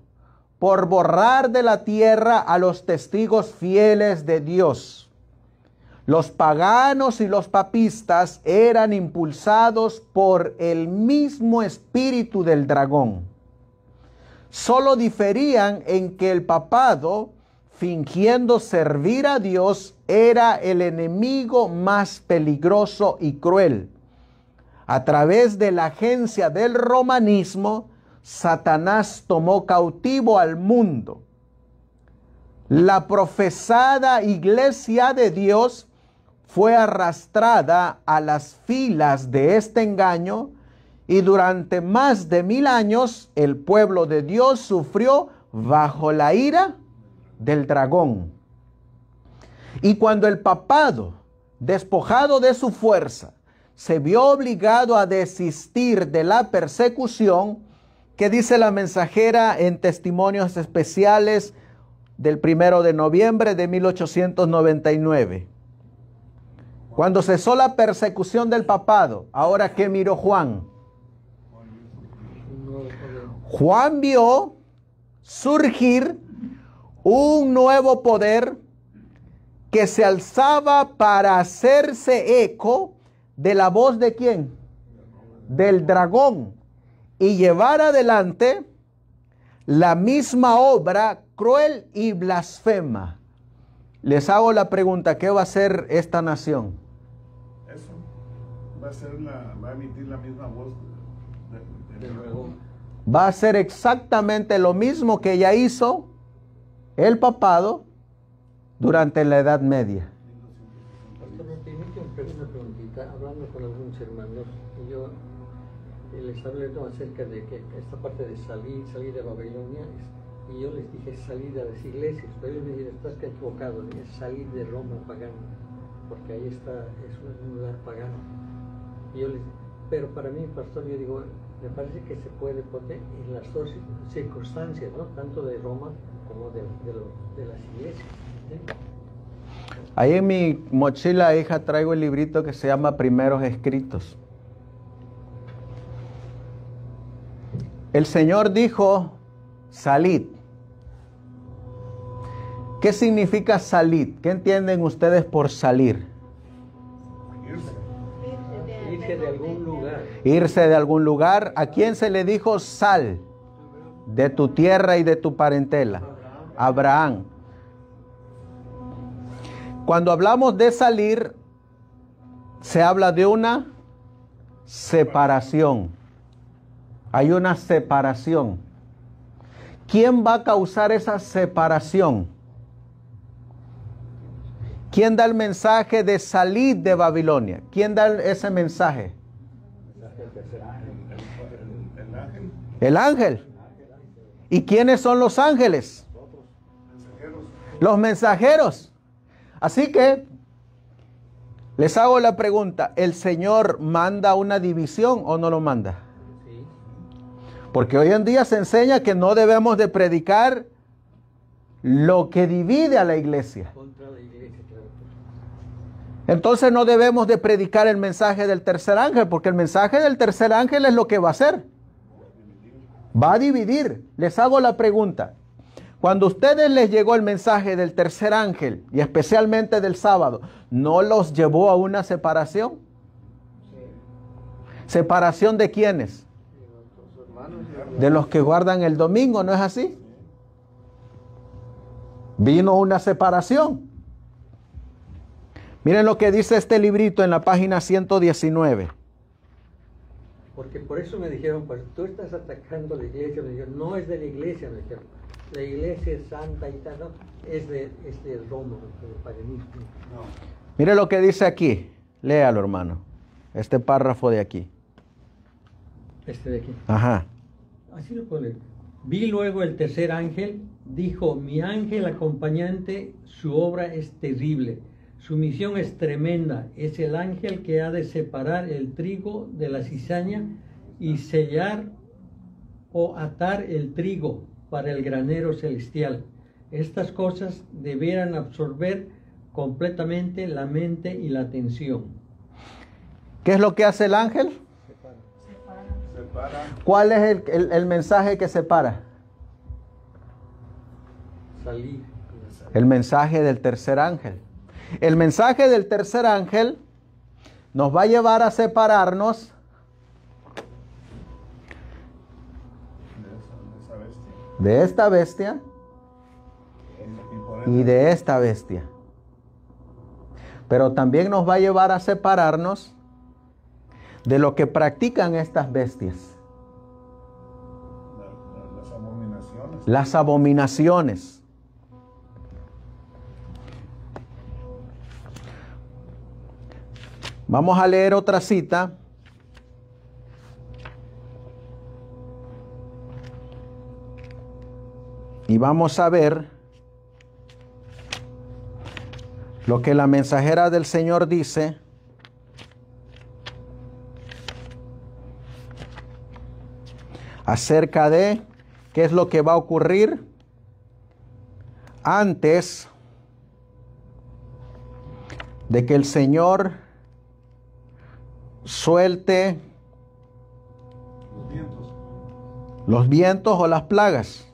por borrar de la tierra a los testigos fieles de Dios. Los paganos y los papistas eran impulsados por el mismo espíritu del dragón. Solo diferían en que el papado, fingiendo servir a Dios, era el enemigo más peligroso y cruel. A través de la agencia del romanismo, Satanás tomó cautivo al mundo. La profesada iglesia de Dios fue arrastrada a las filas de este engaño y durante más de 1000 años el pueblo de Dios sufrió bajo la ira del dragón. Y cuando el papado, despojado de su fuerza, se vio obligado a desistir de la persecución, que dice la mensajera en Testimonios Especiales del 1 de noviembre de 1899. Cuando cesó la persecución del papado, ¿ahora qué miró Juan? Juan vio surgir un nuevo poder que se alzaba para hacerse eco de la voz de ¿quién? Del dragón, y llevar adelante la misma obra cruel y blasfema. Les hago la pregunta, ¿qué va a hacer esta nación? Eso, va a emitir la misma voz del dragón. Va a hacer exactamente lo mismo que ya hizo el papado durante la Edad Media. Pastor, me permite una preguntita. Hablando con algunos hermanos, yo les hablé acerca de que esta parte de salir de Babilonia, y yo les dije salir de las iglesias, pero ellos me dijeron, estás equivocado, es salir de Roma pagano, porque ahí está, es un lugar pagano. Y yo les, pero para mí, pastor, yo digo, me parece que se puede poner en las dos circunstancias, ¿no? Tanto de Roma como de las iglesias. Ahí en mi mochila, hija, traigo el librito que se llama Primeros Escritos. el Señor dijo, salid. ¿Qué significa salid? ¿Qué entienden ustedes por salir? Irse de algún lugar. Irse de algún lugar. ¿A quién se le dijo sal? De tu tierra y de tu parentela. Abraham. Cuando hablamos de salir, se habla de una separación. Hay una separación. ¿Quién va a causar esa separación? ¿Quién da el mensaje de salir de Babilonia? ¿Quién da ese mensaje? El ángel. ¿Y quiénes son los ángeles? Los mensajeros. Así que les hago la pregunta, ¿el Señor manda una división o no lo manda? Sí. Porque hoy en día se enseña que no debemos de predicar lo que divide a la iglesia. Contra la iglesia, claro. Entonces no debemos de predicar el mensaje del tercer ángel, porque el mensaje del tercer ángel es lo que va a hacer. Va a dividir. Les hago la pregunta. Cuando a ustedes les llegó el mensaje del tercer ángel, y especialmente del sábado, ¿no los llevó a una separación? ¿Separación de quiénes? De los que guardan el domingo, ¿no es así? Vino una separación. Miren lo que dice este librito en la página 119. Porque por eso me dijeron, pues tú estás atacando a la iglesia. Me dijeron, no es de la iglesia, me dijeron. La iglesia es santa y tal, ¿no? Es de Roma, del paganismo. No. Mire lo que dice aquí. Léalo, hermano. Este párrafo de aquí. Este de aquí. Ajá. Así lo puedo leer. Vi luego el tercer ángel, dijo, mi ángel acompañante, su obra es terrible. Su misión es tremenda. Es el ángel que ha de separar el trigo de la cizaña y sellar o atar el trigo para el granero celestial. Estas cosas debieran absorber completamente la mente y la atención. ¿Qué es lo que hace el ángel? Separa. ¿Cuál es el mensaje que separa? Salir. El mensaje del tercer ángel. El mensaje del tercer ángel nos va a llevar a separarnos de esta bestia y de esta bestia. Pero también nos va a llevar a separarnos de lo que practican estas bestias. Las abominaciones. Las abominaciones. Vamos a leer otra cita. Y vamos a ver lo que la mensajera del Señor dice acerca de qué es lo que va a ocurrir antes de que el Señor suelte los vientos o las plagas.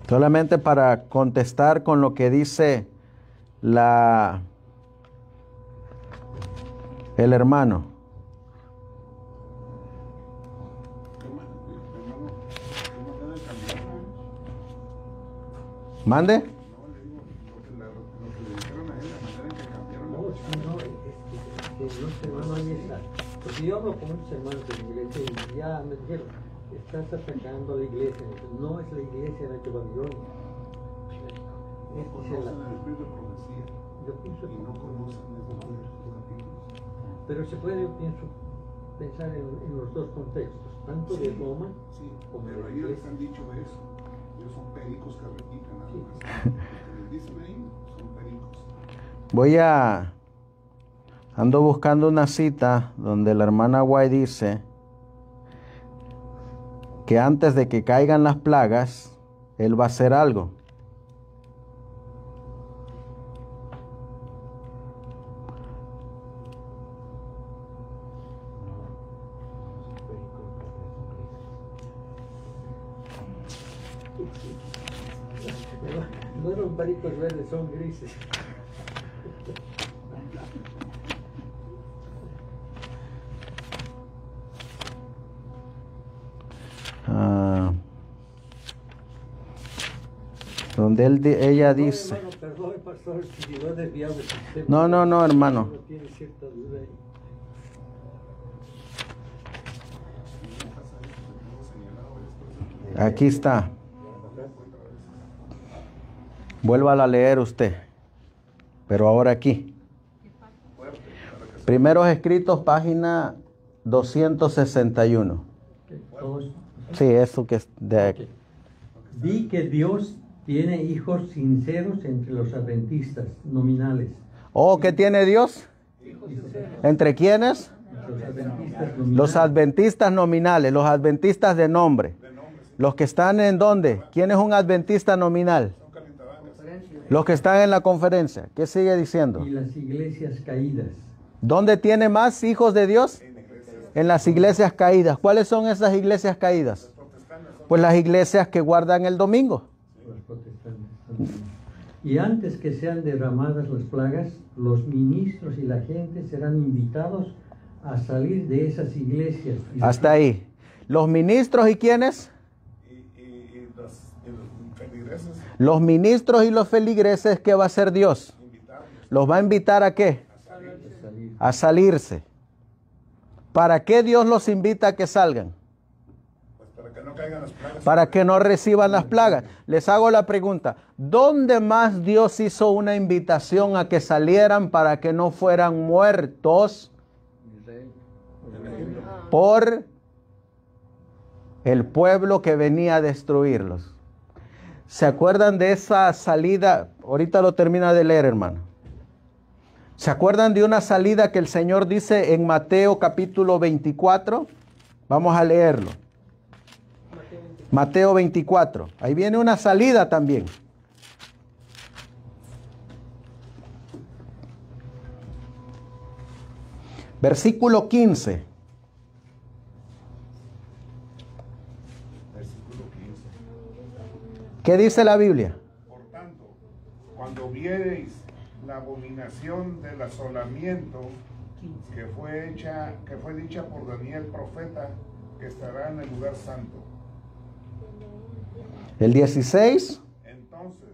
Solamente para contestar con lo que dice el hermano. ¿Mande? Porque yo hablo con muchos hermanos de la iglesia y ya me dijeron, estás atacando a la iglesia. No es la iglesia la que va a Babilonia. Yo pienso que pero se puede, pienso, pensar en los dos contextos, tanto de Roma como de la iglesia. Ellos han dicho eso. Ellos son pericos que repitan nada más. Los que les dicen ahí son pericos. Ando buscando una cita donde la hermana White dice que antes de que caigan las plagas, Él va a hacer algo. No eran pericos verdes, son grises. Donde ella dice... Hermano, perdón, pastor, si no he desviado del sistema. No, hermano. No tiene cierta duda ahí. Aquí está. Vuélvala a leer usted. Pero ahora aquí. Primeros Escritos, página 261. Todos. Sí, eso que es de aquí. Vi que Dios tiene hijos sinceros entre los adventistas nominales. Oh, ¿qué tiene Dios? ¿Entre quiénes? Los adventistas nominales. Los adventistas nominales, los adventistas de nombre. Los que están en dónde? ¿Quién es un adventista nominal? Los que están en la conferencia. ¿Qué sigue diciendo? Y las iglesias caídas. ¿Dónde tiene más hijos de Dios? En las iglesias caídas. ¿Cuáles son esas iglesias caídas? Pues las iglesias que guardan el domingo. Los protestantes. Y antes que sean derramadas las plagas, los ministros y la gente serán invitados a salir de esas iglesias. Hasta ahí. ¿Los ministros y quiénes? Y los feligreses. Los ministros y los feligreses, ¿qué va a hacer Dios? ¿Los va a invitar a qué? A salirse. ¿Para qué Dios los invita a que salgan? Pues para que no caigan las plagas. Para que no reciban las plagas. Les hago la pregunta, ¿dónde más Dios hizo una invitación a que salieran para que no fueran muertos por el pueblo que venía a destruirlos? ¿Se acuerdan de esa salida? Ahorita lo termina de leer, hermano. ¿Se acuerdan de una salida que el Señor dice en Mateo capítulo 24? Vamos a leerlo. Mateo 24. Ahí viene una salida también. Versículo 15. Versículo 15. ¿Qué dice la Biblia? Por tanto, cuando viereis la abominación del asolamiento que fue dicha por Daniel profeta, que estará en el lugar santo. El 16. Entonces,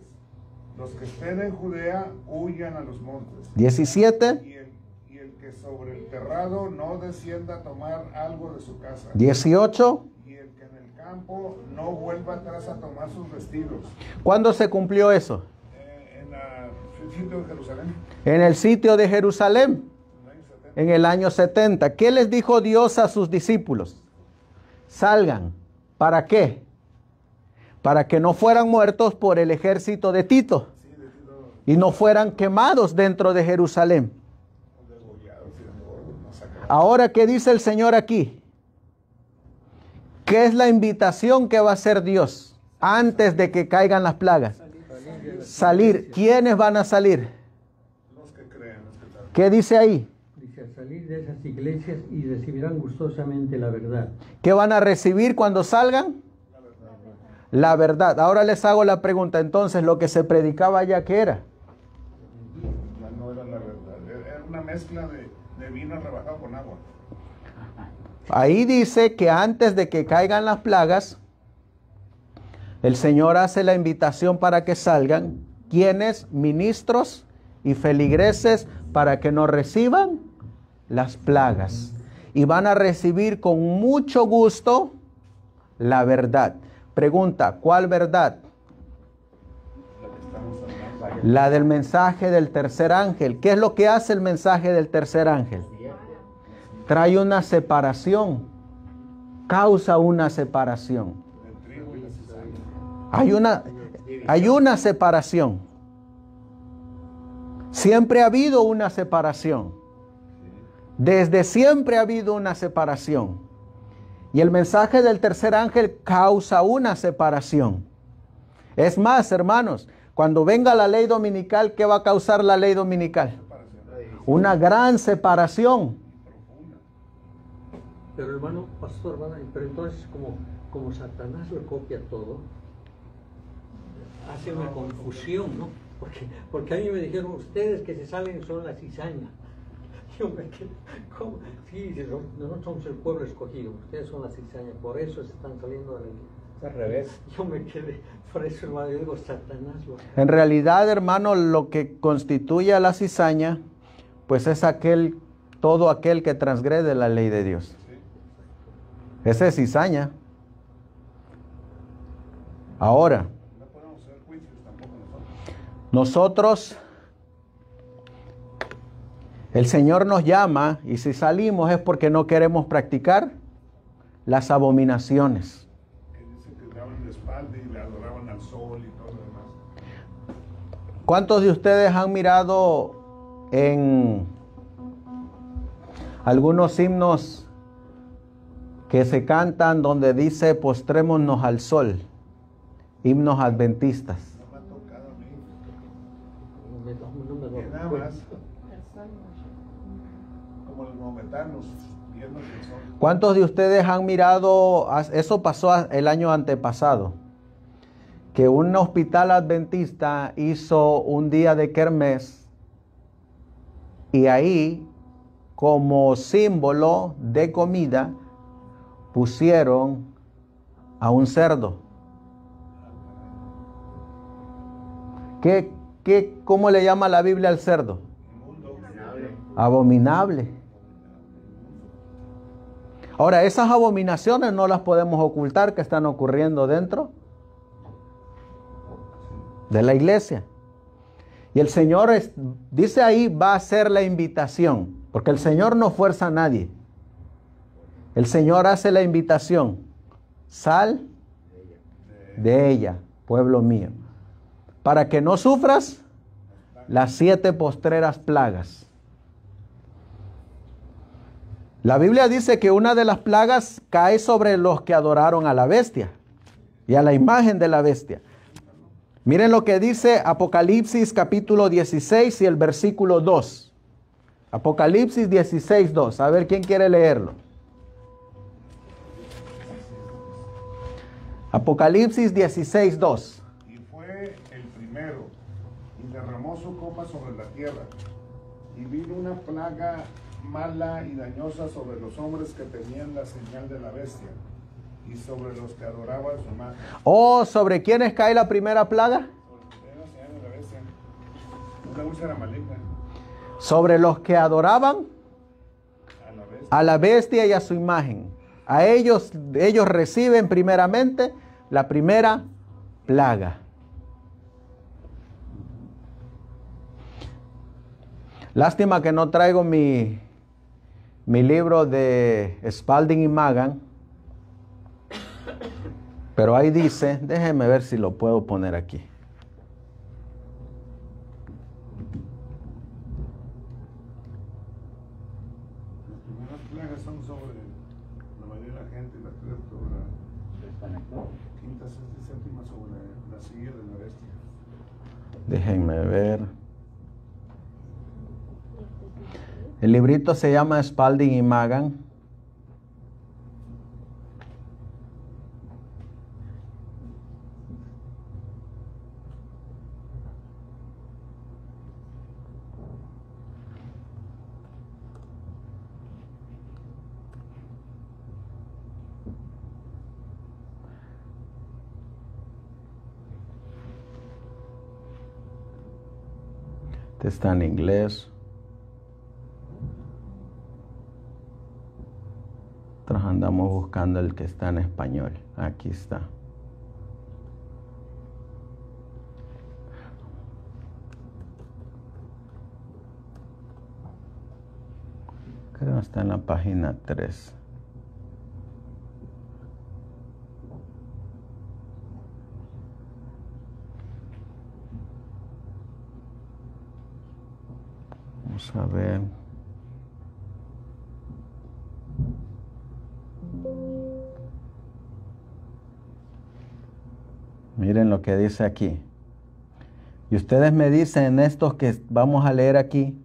los que estén en Judea huyan a los montes. 17. Y el que sobre el terrado no descienda a tomar algo de su casa. 18. Y el que en el campo no vuelva atrás a tomar sus vestidos. ¿Cuándo se cumplió eso? En el sitio de Jerusalén, En el sitio de Jerusalén, en el año 70. en el año 70. ¿Qué les dijo Dios a sus discípulos? Salgan. ¿Para qué? Para que no fueran muertos por el ejército de Tito y no fueran quemados dentro de Jerusalén. Ahora, ¿qué dice el Señor aquí? ¿Qué es la invitación que va a hacer Dios antes de que caigan las plagas? Salir. ¿Quiénes van a salir? Los que creen, los que están. ¿Qué dice ahí? Dice, a salir de esas iglesias y recibirán gustosamente la verdad. ¿Qué van a recibir cuando salgan? La verdad. Ahora les hago la pregunta. Entonces, lo que se predicaba allá, ¿qué era? No era la verdad. Era una mezcla de vino rebajado con agua. Ahí dice que antes de que caigan las plagas, el Señor hace la invitación para que salgan. ¿Quiénes? Ministros y feligreses, para que no reciban las plagas. Y van a recibir con mucho gusto la verdad. Pregunta, ¿cuál verdad? La del mensaje del tercer ángel. ¿Qué es lo que hace el mensaje del tercer ángel? Trae una separación, causa una separación. Hay una separación. Siempre ha habido una separación. Desde siempre ha habido una separación. Y el mensaje del tercer ángel causa una separación. Es más, hermanos, cuando venga la ley dominical, ¿qué va a causar la ley dominical? Una gran separación. Pero hermano, pastor, hermano, pero entonces como Satanás lo copia todo, hace una confusión, ¿no? Porque a mí me dijeron, ustedes que se salen son la cizaña. Yo me quedé, ¿cómo? Sí, nosotros somos el pueblo escogido, ustedes son la cizaña, por eso se están saliendo de la iglesia. Al revés. Yo me quedé, por eso hermano, yo digo, Satanás lo... En realidad, hermano, lo que constituye a la cizaña, pues es todo aquel que transgrede la ley de Dios. Ese es cizaña. Ahora, No podemos hacer juicios tampoco nosotros, el Señor nos llama, y si salimos es porque no queremos practicar las abominaciones. que dicen que le daban de espalda y le adoraban al sol y todo lo demás. ¿Cuántos de ustedes han mirado en algunos himnos que se cantan donde dice postrémonos al sol? Himnos adventistas. No me ha tocado a mí. No me Que doy nada cuenta. más, como los maometanos, viendo el sol. ¿Cuántos de ustedes han mirado? Eso pasó el año antepasado, que un hospital adventista hizo un día de kermés y ahí, como símbolo de comida, pusieron a un cerdo. ¿Cómo le llama la Biblia al cerdo? Abominable. Ahora, esas abominaciones no las podemos ocultar que están ocurriendo dentro de la iglesia. Y el Señor dice ahí, va a hacer la invitación, porque el Señor no fuerza a nadie. El Señor hace la invitación. Sal de ella, pueblo mío, para que no sufras las 7 postreras plagas. La Biblia dice que una de las plagas cae sobre los que adoraron a la bestia y a la imagen de la bestia. Miren lo que dice Apocalipsis capítulo 16 y el versículo 2. Apocalipsis 16, 2. A ver, ¿quién quiere leerlo? Apocalipsis 16, 2. Y fue el primero, y derramó su copa sobre la tierra, y vino una plaga mala y dañosa sobre los hombres que tenían la señal de la bestia, y sobre los que adoraban su imagen. Oh, ¿sobre quiénes cae la primera plaga? Sobre la señal de la bestia. Una úlcera maligna Sobre los que adoraban a la bestia. a la bestia y a su imagen. A ellos reciben primeramente la primera plaga. Lástima que no traigo mi libro de Spalding y Magan, pero ahí dice, déjenme ver si lo puedo poner aquí. Las primeras plagas son sobre la mayoría de la gente, y las tres sobre la quinta, sexta y séptima sobre la silla de la bestia. Déjenme ver. El librito se llama Spalding y Magan. Este está en inglés. Nosotros andamos buscando el que está en español. Aquí está. Creo que está en la página 3. Vamos a ver. Miren Miren lo que dice aquí. Y ustedes me dicen estos que vamos a leer aquí.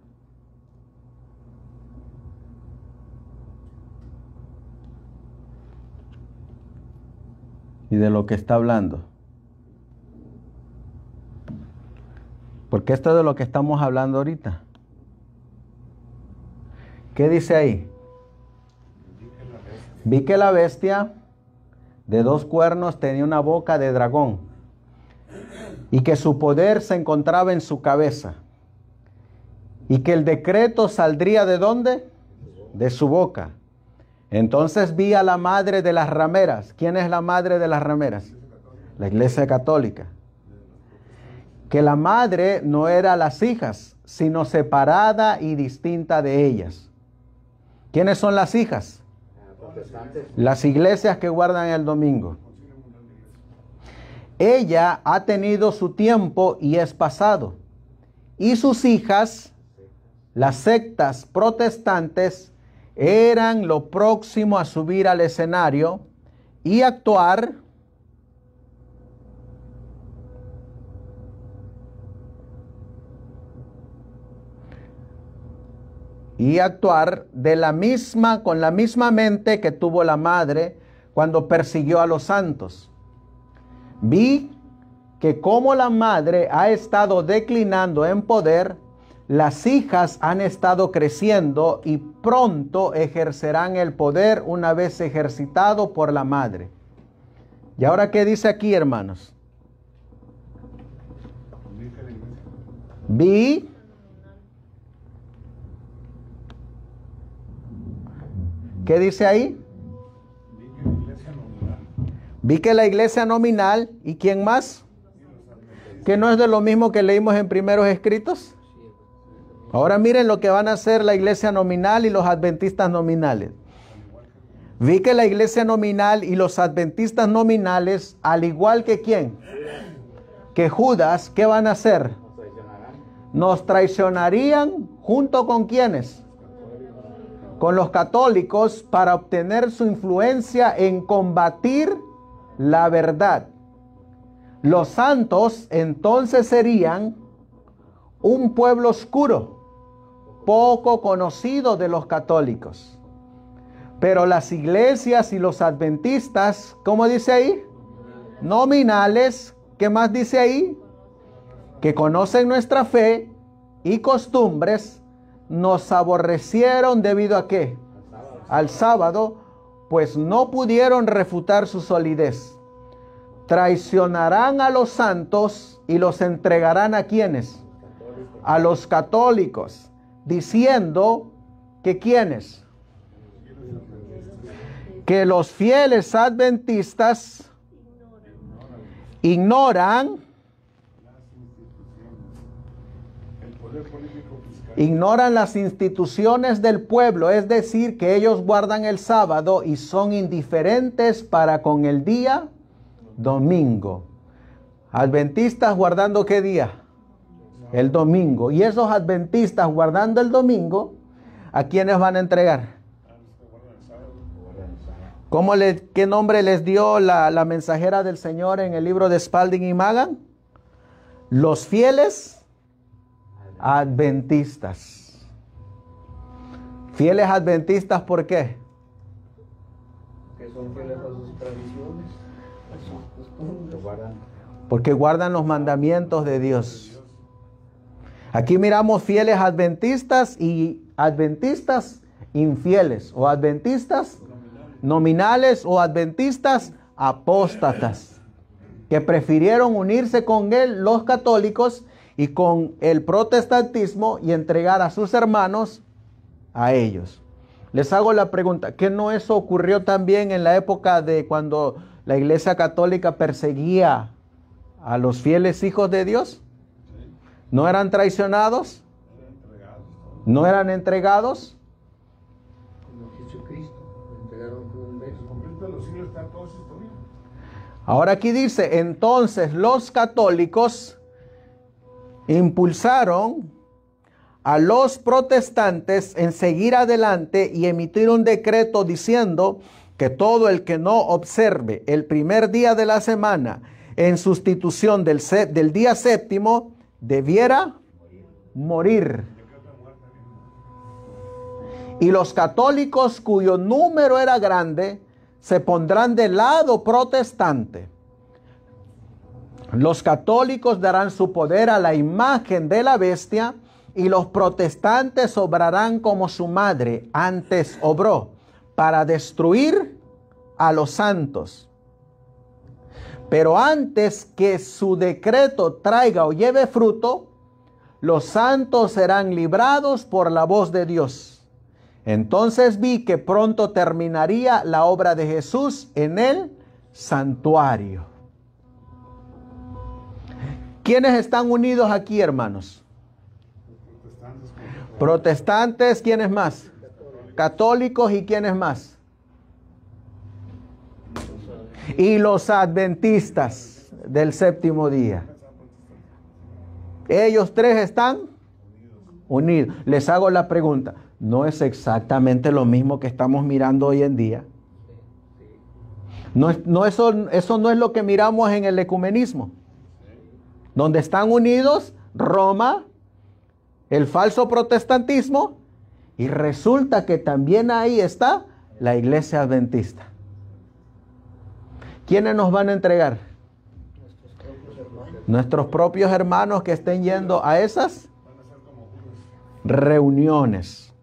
Y de lo que está hablando. Porque esto es de lo que estamos hablando ahorita. ¿Qué dice ahí? Vi que la bestia de 2 cuernos tenía una boca de dragón y que su poder se encontraba en su cabeza y que el decreto saldría ¿de dónde? De su boca. Entonces vi a la madre de las rameras. ¿Quién es la madre de las rameras? La Iglesia Católica. Que la madre no era las hijas, sino separada y distinta de ellas. ¿Quiénes son las hijas? Las iglesias que guardan el domingo. Ella ha tenido su tiempo y es pasado. Y sus hijas, las sectas protestantes, eran lo próximo a subir al escenario y actuar de la misma, con la misma mente que tuvo la madre cuando persiguió a los santos. Vi que como la madre ha estado declinando en poder, las hijas han estado creciendo y pronto ejercerán el poder una vez ejercitado por la madre. ¿Y ahora qué dice aquí, hermanos? Vi ¿qué dice ahí? Vi que la iglesia nominal, ¿y quién más? ¿Que no es de lo mismo que leímos en primeros escritos? Ahora miren lo que van a hacer la iglesia nominal y los adventistas nominales. Vi que la iglesia nominal y los adventistas nominales, al igual que ¿quién? Que Judas, ¿qué van a hacer? Nos traicionarían junto con ¿quiénes? Con los católicos para obtener su influencia en combatir la verdad. Los santos entonces serían un pueblo oscuro, poco conocido de los católicos. Pero las iglesias y los adventistas, ¿cómo dice ahí? Nominales, ¿qué más dice ahí? Que conocen nuestra fe y costumbres, nos aborrecieron debido a ¿qué? Al sábado, pues no pudieron refutar su solidez. Traicionarán a los santos y los entregarán ¿a quiénes? A los católicos, diciendo que ¿quiénes? Que los fieles adventistas ignoran las instituciones del pueblo, es decir, que ellos guardan el sábado y son indiferentes para con el día domingo. Adventistas guardando ¿qué día? El domingo. Y esos adventistas guardando el domingo, ¿a quiénes van a entregar? ¿Qué nombre les dio la mensajera del Señor en el libro de Spalding y Magan? Los fieles adventistas. Fieles adventistas, ¿por qué? Que son fieles a sus tradiciones, a sus costumbres. Porque guardan los mandamientos de Dios. Aquí miramos fieles adventistas y adventistas infieles, o adventistas nominales, o adventistas apóstatas, que prefirieron unirse con él, los católicos, y con el protestantismo y entregar a sus hermanos a ellos. Les hago la pregunta, ¿qué no eso ocurrió también en la época de cuando la Iglesia Católica perseguía a los fieles hijos de Dios? ¿No eran traicionados? ¿No eran entregados? Como Jesucristo, lo entregaron por un beso. Ahora aquí dice, entonces los católicos impulsaron a los protestantes en seguir adelante y emitir un decreto diciendo que todo el que no observe el primer día de la semana en sustitución del día séptimo, debiera morir. Y los católicos, cuyo número era grande, se pondrán del lado protestante. Los católicos darán su poder a la imagen de la bestia, y los protestantes obrarán como su madre antes obró, para destruir a los santos. Pero antes que su decreto traiga o lleve fruto, los santos serán librados por la voz de Dios. Entonces vi que pronto terminaría la obra de Jesús en el santuario. ¿Quiénes están unidos aquí, hermanos? Protestantes, ¿quiénes más? Católicos, ¿y quiénes más? Y los adventistas del séptimo día. Ellos tres están unidos. Les hago la pregunta, ¿no es exactamente lo mismo que estamos mirando hoy en día? Eso no es lo que miramos en el ecumenismo, donde están unidos Roma, el falso protestantismo, y resulta que también ahí está la iglesia adventista. ¿Quiénes nos van a entregar? Nuestros propios hermanos que estén yendo a esas reuniones.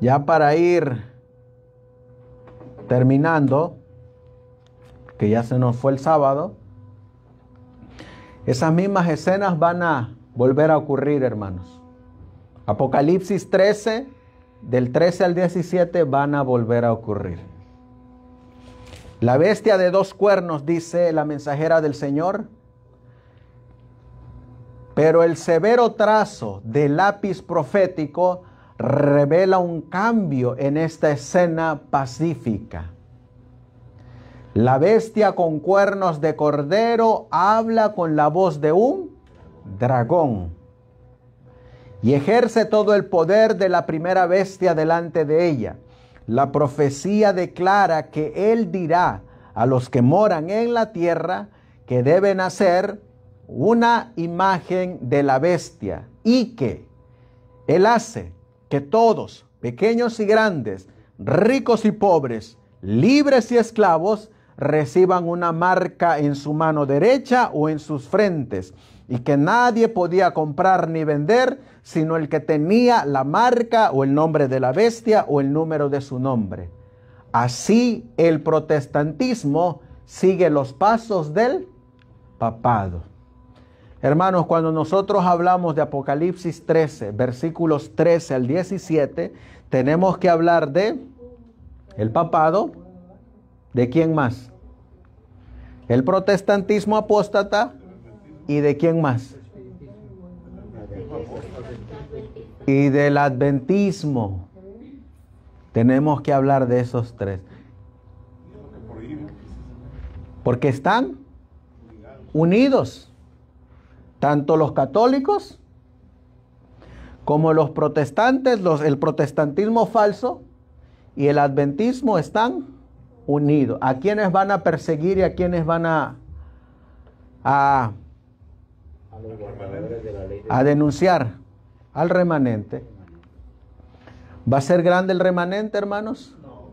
Ya para ir terminando, que ya se nos fue el sábado, esas mismas escenas van a volver a ocurrir, hermanos. Apocalipsis 13, del 13 al 17, van a volver a ocurrir. La bestia de dos cuernos, dice la mensajera del Señor, pero el severo trazo del lápiz profético revela un cambio en esta escena pacífica. La bestia con cuernos de cordero habla con la voz de un dragón y ejerce todo el poder de la primera bestia delante de ella. La profecía declara que él dirá a los que moran en la tierra que deben hacer una imagen de la bestia, y que él hace que todos, pequeños y grandes, ricos y pobres, libres y esclavos, reciban una marca en su mano derecha o en sus frentes, y que nadie podía comprar ni vender sino el que tenía la marca o el nombre de la bestia o el número de su nombre. Así el protestantismo sigue los pasos del papado. Hermanos, cuando nosotros hablamos de Apocalipsis 13, versículos 13 al 17, tenemos que hablar de el papado. ¿De quién más? El protestantismo apóstata. ¿Y de quién más? Y del adventismo. Tenemos que hablar de esos tres. Porque están unidos. Tanto los católicos como los protestantes, el protestantismo falso y el adventismo están unidos. ¿A quiénes van a perseguir y a quiénes van a denunciar? Al remanente. ¿Va a ser grande el remanente, hermanos? No,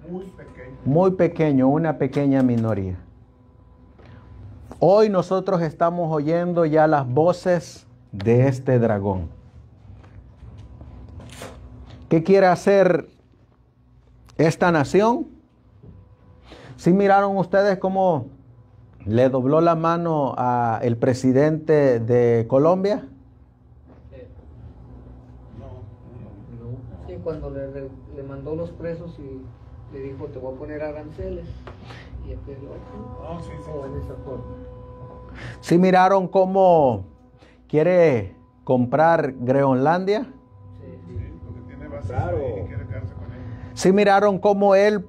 muy pequeño. Muy pequeño, una pequeña minoría. Hoy nosotros estamos oyendo ya las voces de este dragón. ¿Qué quiere hacer esta nación? ¿Sí miraron ustedes cómo le dobló la mano al presidente de Colombia? Sí, cuando le mandó los presos y le dijo, te voy a poner aranceles. Y después en esa forma. ¿Sí miraron cómo quiere comprar Groenlandia? Sí, porque tiene bases ahí y quiere quedarse con él. ¿Sí miraron cómo él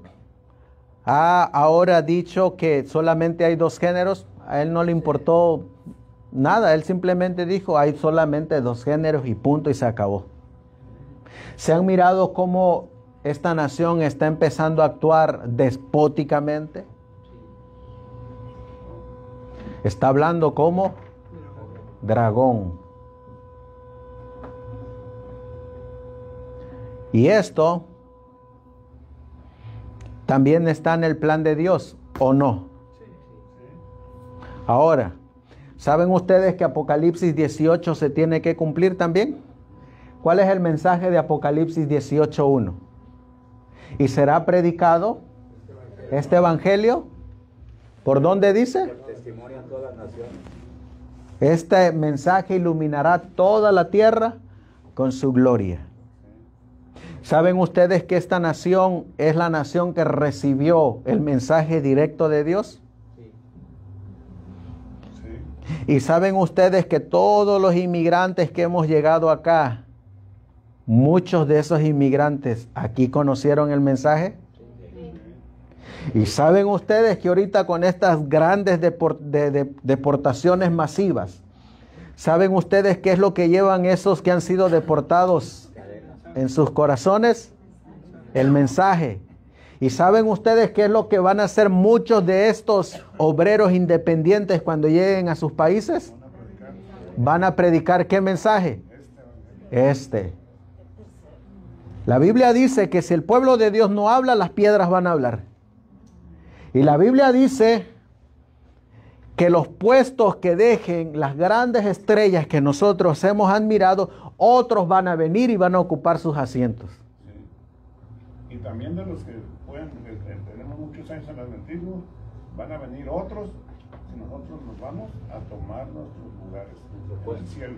ha ahora dicho que solamente hay dos géneros? A él no le importó nada, él simplemente dijo, hay solamente dos géneros y punto, y se acabó. ¿Se han mirado cómo esta nación está empezando a actuar despóticamente? Está hablando como dragón. Y esto también está en el plan de Dios, ¿o no? Ahora, ¿saben ustedes que Apocalipsis 18 se tiene que cumplir también? ¿Cuál es el mensaje de Apocalipsis 18:1? Y será predicado este evangelio, ¿por dónde dice? Testimonio a todas las naciones. Este mensaje iluminará toda la tierra con su gloria. ¿Saben ustedes que esta nación es la nación que recibió el mensaje directo de Dios? Sí. ¿Y saben ustedes que todos los inmigrantes que hemos llegado acá, muchos de esos inmigrantes aquí conocieron el mensaje? ¿Y saben ustedes que ahorita con estas grandes deportaciones masivas, saben ustedes qué es lo que llevan esos que han sido deportados en sus corazones? El mensaje. ¿Y saben ustedes qué es lo que van a hacer muchos de estos obreros independientes cuando lleguen a sus países? Van a predicar ¿qué mensaje? Este. La Biblia dice que si el pueblo de Dios no habla, las piedras van a hablar. Y la Biblia dice que los puestos que dejen las grandes estrellas que nosotros hemos admirado, otros van a venir y van a ocupar sus asientos. Sí. Y también de los que tenemos muchos años en el adventismo, van a venir otros, si nosotros nos vamos a tomar nuestros lugares en el cielo.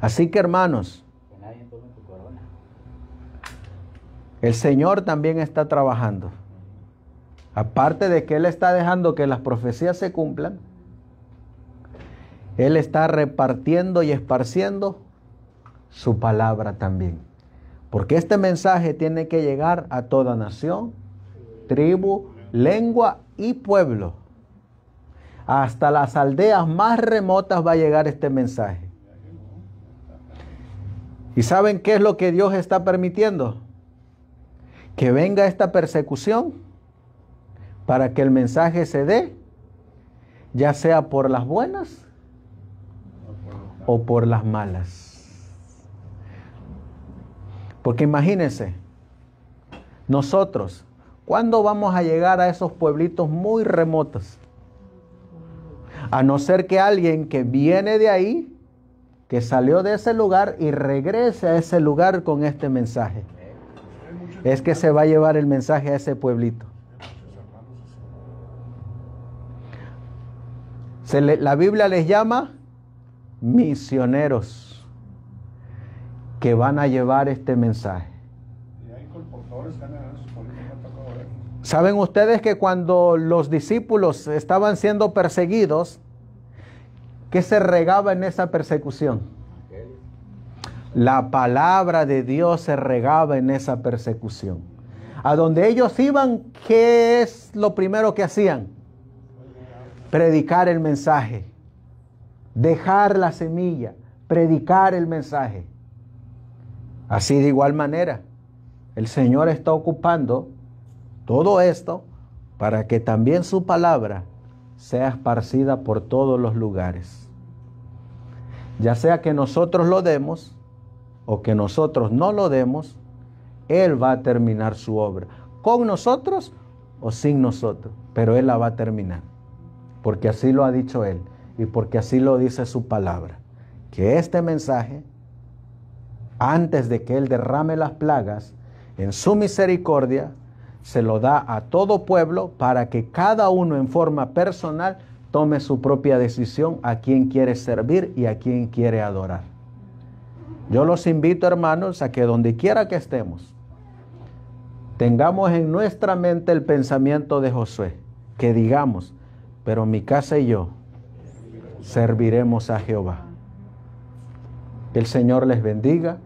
Así que hermanos, el Señor también está trabajando. Aparte de que Él está dejando que las profecías se cumplan, Él está repartiendo y esparciendo su palabra también. Porque este mensaje tiene que llegar a toda nación, tribu, lengua y pueblo. Hasta las aldeas más remotas va a llegar este mensaje. ¿Y saben qué es lo que Dios está permitiendo? Que venga esta persecución para que el mensaje se dé, ya sea por las buenas o por las malas. Porque imagínense, nosotros, ¿cuándo vamos a llegar a esos pueblitos muy remotos? A no ser que alguien que viene de ahí, que salió de ese lugar y regrese a ese lugar con este mensaje. Es que se va a llevar el mensaje a ese pueblito. La Biblia les llama misioneros que van a llevar este mensaje. ¿Saben ustedes que cuando los discípulos estaban siendo perseguidos, qué se regaba en esa persecución? La palabra de Dios se regaba en esa persecución. A donde ellos iban, ¿qué es lo primero que hacían? Predicar el mensaje, dejar la semilla, predicar el mensaje. Así de igual manera, el Señor está ocupando todo esto para que también su palabra sea esparcida por todos los lugares. Ya sea que nosotros lo demos o que nosotros no lo demos, Él va a terminar su obra, con nosotros o sin nosotros, pero Él la va a terminar. Porque así lo ha dicho Él y porque así lo dice su palabra. Que este mensaje, antes de que Él derrame las plagas, en su misericordia, se lo da a todo pueblo para que cada uno en forma personal tome su propia decisión a quién quiere servir y a quién quiere adorar. Yo los invito, hermanos, a que donde quiera que estemos, tengamos en nuestra mente el pensamiento de Josué, que digamos: pero mi casa y yo serviremos a Jehová. Que el Señor les bendiga,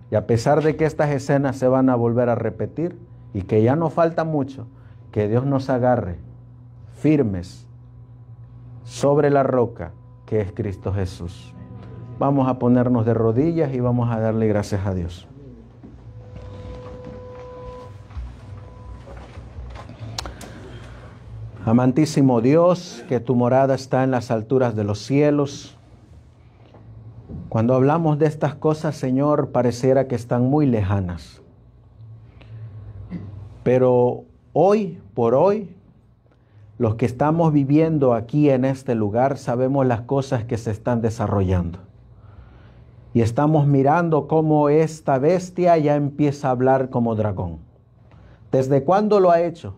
y a pesar de que estas escenas se van a volver a repetir y que ya no falta mucho, que Dios nos agarre firmes sobre la roca que es Cristo Jesús. Vamos a ponernos de rodillas y vamos a darle gracias a Dios. Amantísimo Dios, que tu morada está en las alturas de los cielos. Cuando hablamos de estas cosas, Señor, pareciera que están muy lejanas. Pero hoy por hoy, los que estamos viviendo aquí en este lugar, sabemos las cosas que se están desarrollando. Y estamos mirando cómo esta bestia ya empieza a hablar como dragón. ¿Desde cuándo lo ha hecho?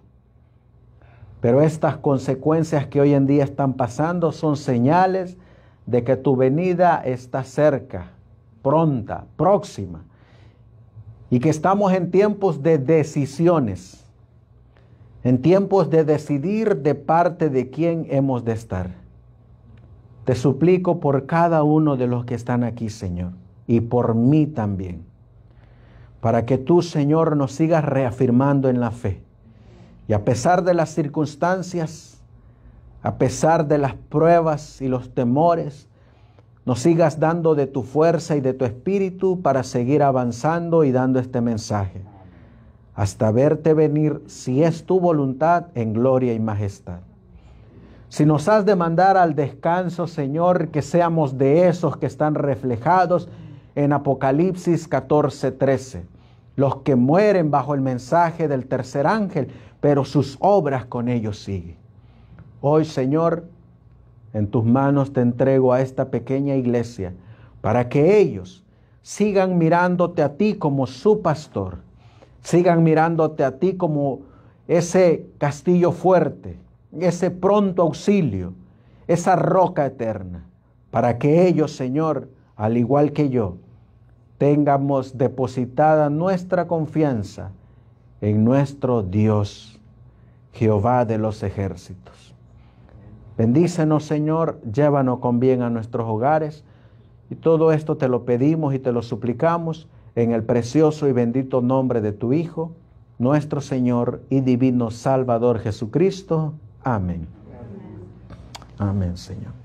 Pero estas consecuencias que hoy en día están pasando son señales de que tu venida está cerca, pronta, próxima. Y que estamos en tiempos de decisiones, en tiempos de decidir de parte de quién hemos de estar. Te suplico por cada uno de los que están aquí, Señor, y por mí también, para que tú, Señor, nos sigas reafirmando en la fe. Y a pesar de las circunstancias, a pesar de las pruebas y los temores, nos sigas dando de tu fuerza y de tu espíritu para seguir avanzando y dando este mensaje, hasta verte venir, si es tu voluntad, en gloria y majestad. Si nos has de mandar al descanso, Señor, que seamos de esos que están reflejados en Apocalipsis 14:13, los que mueren bajo el mensaje del tercer ángel, pero sus obras con ellos siguen. Hoy, Señor, en tus manos te entrego a esta pequeña iglesia para que ellos sigan mirándote a ti como su pastor, sigan mirándote a ti como ese castillo fuerte, ese pronto auxilio, esa roca eterna, para que ellos, Señor, al igual que yo, tengamos depositada nuestra confianza en nuestro Dios, Jehová de los ejércitos. Bendícenos, Señor, llévanos con bien a nuestros hogares, y todo esto te lo pedimos y te lo suplicamos en el precioso y bendito nombre de tu Hijo, nuestro Señor y divino Salvador Jesucristo. Amén. Amén, Señor.